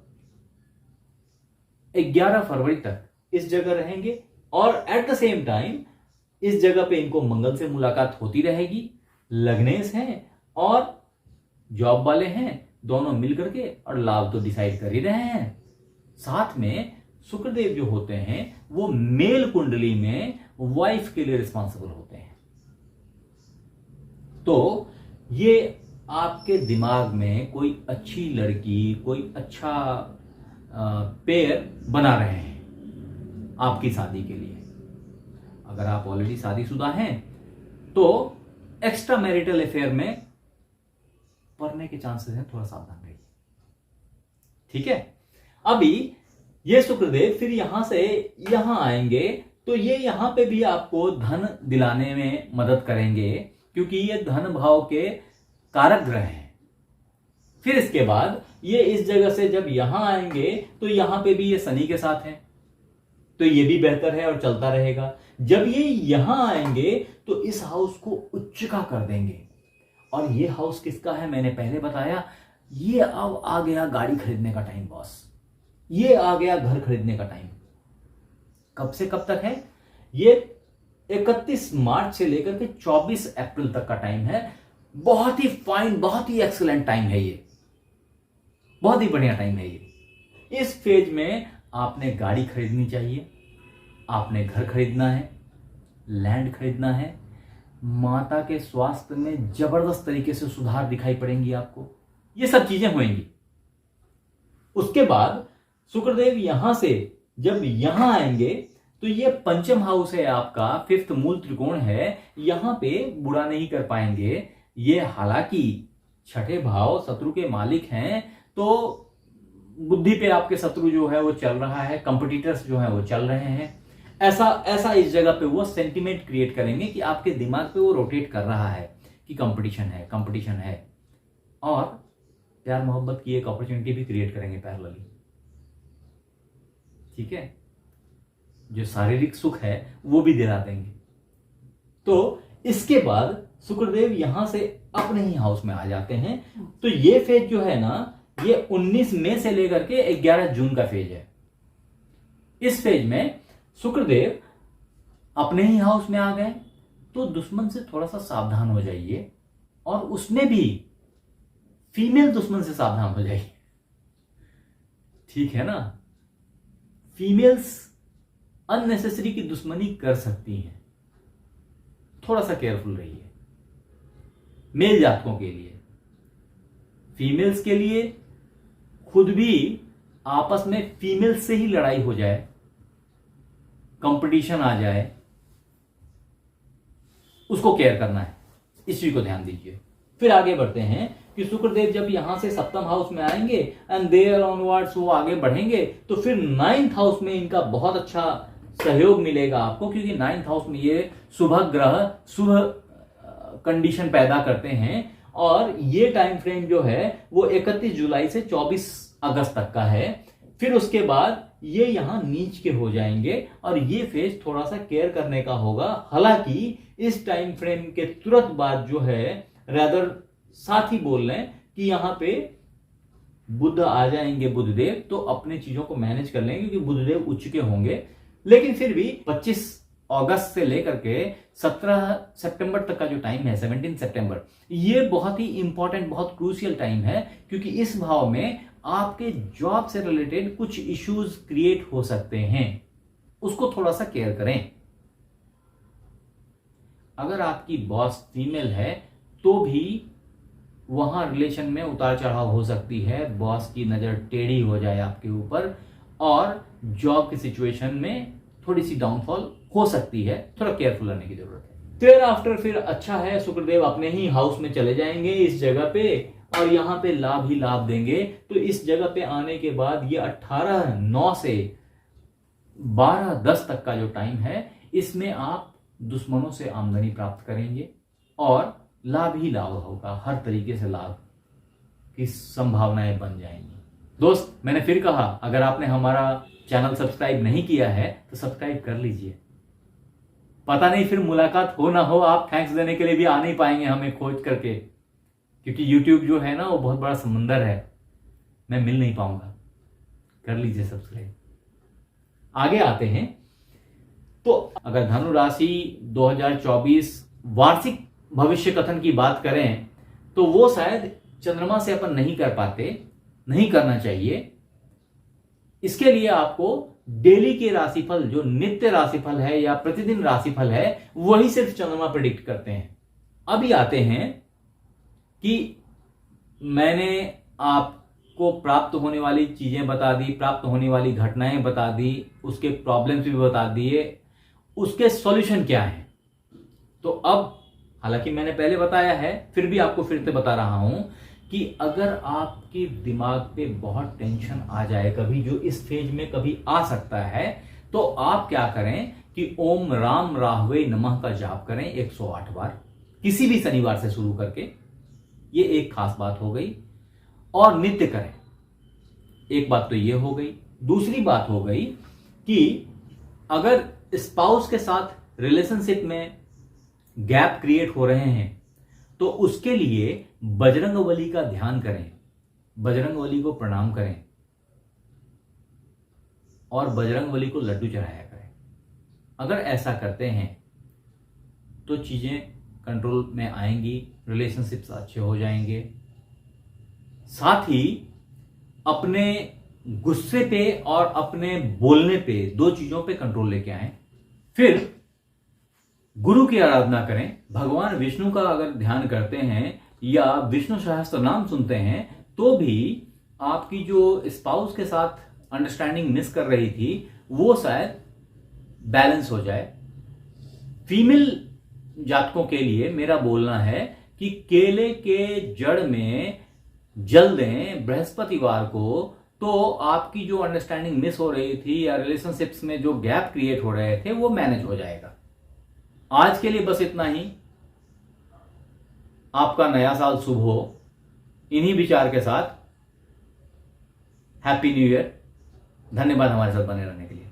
11 फरवरी तक इस जगह रहेंगे। और एट द सेम टाइम इस जगह पे इनको मंगल से मुलाकात होती रहेगी। लग्नेश हैं और जॉब वाले हैं, दोनों मिलकर के और लाभ तो डिसाइड कर ही रहे हैं। साथ में शुक्रदेव जो होते हैं वो मेल कुंडली में वाइफ के लिए रिस्पॉन्सिबल होते हैं। तो ये आपके दिमाग में कोई अच्छी लड़की, कोई अच्छा पेयर बना रहे हैं आपकी शादी के लिए। अगर आप ऑलरेडी शादीशुदा हैं तो एक्स्ट्रा मैरिटल अफेयर में पड़ने के चांसेस हैं, थोड़ा सावधान रहिए। ठीक है, अभी ये शुक्रदेव फिर यहां से यहां आएंगे, तो ये यहां पे भी आपको धन दिलाने में मदद करेंगे, क्योंकि ये धन भाव के कारक ग्रह हैं। फिर इसके बाद ये इस जगह से जब यहां आएंगे, तो यहां पे भी ये शनि के साथ हैं, तो ये भी बेहतर है और चलता रहेगा। जब ये यहां आएंगे तो इस हाउस को उच्च का कर देंगे। और ये हाउस किसका है, मैंने पहले बताया, ये अब आ गया गाड़ी खरीदने का टाइम बॉस, ये आ गया घर खरीदने का टाइम। कब से कब तक है, ये 31 मार्च से लेकर के 24 अप्रैल तक का टाइम है। बहुत ही फाइन, बहुत ही एक्सीलेंट टाइम है ये, बहुत ही बढ़िया टाइम है ये। इस फेज में आपने गाड़ी खरीदनी चाहिए, आपने घर खरीदना है, लैंड खरीदना है। माता के स्वास्थ्य में जबरदस्त तरीके से सुधार दिखाई पड़ेंगी आपको, ये सब चीजें होंगी। उसके बाद शुक्रदेव यहां से जब यहां आएंगे, तो ये पंचम हाउस है आपका, 5th मूल त्रिकोण है, यहां पे बुरा नहीं कर पाएंगे ये। हालांकि 6ठे भाव शत्रु के मालिक हैं, तो बुद्धि पे आपके शत्रु जो है वो चल रहा है, कंपटीटर्स जो है वो चल रहे हैं। ऐसा इस जगह पे वो सेंटिमेंट क्रिएट करेंगे कि आपके दिमाग पे वो रोटेट कर रहा है कि कंपटीशन है, कंपटीशन है। और प्यार मोहब्बत की एक अपॉर्चुनिटी भी क्रिएट करेंगे पैरेलली। ठीक है, जो शारीरिक सुख है वो भी दिला देंगे। तो इसके बाद शुक्रदेव यहां से अपने ही हाउस में आ जाते हैं। तो ये फेज जो है ना, ये 19 मई से लेकर के 11 जून का फेज है। इस फेज में शुक्रदेव अपने ही हाउस में आ गए, तो दुश्मन से थोड़ा सा सावधान हो जाइए, और उसमें भी फीमेल दुश्मन से सावधान हो जाइए। ठीक है ना, फीमेल्स अननेसेसरी की दुश्मनी कर सकती हैं, थोड़ा सा केयरफुल रहिए। मेल जातकों के लिए, फीमेल्स के लिए खुद भी आपस में फीमेल्स से ही लड़ाई हो जाए, कंपटीशन आ जाए, उसको केयर करना है, इस चीज को ध्यान दीजिए। फिर आगे बढ़ते हैं कि शुक्रदेव जब यहां से सप्तम हाउस में आएंगे एंड देयर ऑनवर्ड्स वो आगे बढ़ेंगे, तो फिर 9th हाउस में इनका बहुत अच्छा सहयोग मिलेगा आपको, क्योंकि 9th हाउस में ये शुभ ग्रह शुभ कंडीशन पैदा करते हैं। और ये टाइम फ्रेम जो है वो 31 जुलाई से 24 अगस्त तक का है। फिर उसके बाद ये यहां नीच के हो जाएंगे, और ये फेज थोड़ा सा केयर करने का होगा। हालांकि इस टाइम फ्रेम के तुरंत बाद जो है, रादर साथ ही बोल रहे हैं कि यहां पे बुध आ जाएंगे, बुधदेव, तो अपने चीजों को मैनेज कर लेंगे क्योंकि बुधदेव उच्च के होंगे। लेकिन फिर भी 25 अगस्त से लेकर के 17 सितंबर तक का जो टाइम है, 17 सितंबर, ये बहुत ही इंपॉर्टेंट, बहुत क्रूशियल टाइम है, क्योंकि इस भाव में आपके जॉब से रिलेटेड कुछ इश्यूज क्रिएट हो सकते हैं। उसको थोड़ा सा केयर करें। अगर आपकी बॉस फीमेल है तो भी वहां रिलेशन में उतार चढ़ाव हो सकती है, बॉस की नजर टेढ़ी हो जाए आपके ऊपर और जॉब की सिचुएशन में थोड़ी सी डाउनफॉल हो सकती है। थोड़ा केयरफुल रहने की जरूरत है। देयर आफ्टर फिर अच्छा है, शुक्रदेव अपने ही हाउस में चले जाएंगे इस जगह पे और यहां पे लाभ ही लाभ देंगे। तो इस जगह पे आने के बाद ये 18/9 से 12/10 तक का जो टाइम है, इसमें आप दुश्मनों से आमदनी प्राप्त करेंगे और लाभ ही लाभ होगा। हर तरीके से लाभ की संभावनाएं बन जाएंगी। दोस्त, मैंने फिर कहा, अगर आपने हमारा चैनल सब्सक्राइब नहीं किया है तो सब्सक्राइब कर लीजिए। पता नहीं फिर मुलाकात हो ना हो, आप थैंक्स देने के लिए भी आ नहीं पाएंगे हमें खोज करके, क्योंकि YouTube जो है ना वो बहुत बड़ा समंदर है, मैं मिल नहीं पाऊंगा। कर लीजिए सब्सक्राइब। आगे आते हैं तो अगर धनु राशि 2024 वार्षिक भविष्य कथन की बात करें तो वो शायद चंद्रमा से अपन नहीं कर पाते, नहीं करना चाहिए। इसके लिए आपको डेली के राशिफल, जो नित्य राशिफल है या प्रतिदिन राशिफल है, वही सिर्फ चंद्रमा प्रेडिक्ट करते हैं। अभी आते हैं कि मैंने आपको प्राप्त होने वाली चीजें बता दी, प्राप्त होने वाली घटनाएं बता दी, उसके प्रॉब्लम्स भी बता दिए, उसके सॉल्यूशन क्या है। तो अब हालांकि मैंने पहले बताया है, फिर भी आपको फिर से बता रहा हूं कि अगर आपके दिमाग पे बहुत टेंशन आ जाए कभी, जो इस फेज में कभी आ सकता है, तो आप क्या करें कि ओम राम राहवे नमः का जाप करें 108 बार, किसी भी शनिवार से शुरू करके। ये एक खास बात हो गई। और नित्य करें। एक बात तो ये हो गई। दूसरी बात हो गई कि अगर स्पाउस के साथ रिलेशनशिप में गैप क्रिएट हो रहे हैं तो उसके लिए बजरंगबली का ध्यान करें, बजरंगबली को प्रणाम करें और बजरंगबली को लड्डू चढ़ाया करें। अगर ऐसा करते हैं तो चीजें कंट्रोल में आएंगी, रिलेशनशिप्स अच्छे हो जाएंगे। साथ ही अपने गुस्से पे और अपने बोलने पे, दो चीजों पे कंट्रोल लेके आए। फिर गुरु की आराधना करें। भगवान विष्णु का अगर ध्यान करते हैं या विष्णु सहस्त्र नाम सुनते हैं तो भी आपकी जो स्पाउस के साथ अंडरस्टैंडिंग मिस कर रही थी वो शायद बैलेंस हो जाए। फीमेल जातकों के लिए मेरा बोलना है कि केले के जड़ में जल दें बृहस्पतिवार को, तो आपकी जो अंडरस्टैंडिंग मिस हो रही थी या रिलेशनशिप्स में जो गैप क्रिएट हो रहे थे वो मैनेज हो जाएगा। आज के लिए बस इतना ही। आपका नया साल शुभ हो। इन्हीं विचार के साथ हैप्पी न्यू ईयर। धन्यवाद हमारे साथ बने रहने के लिए।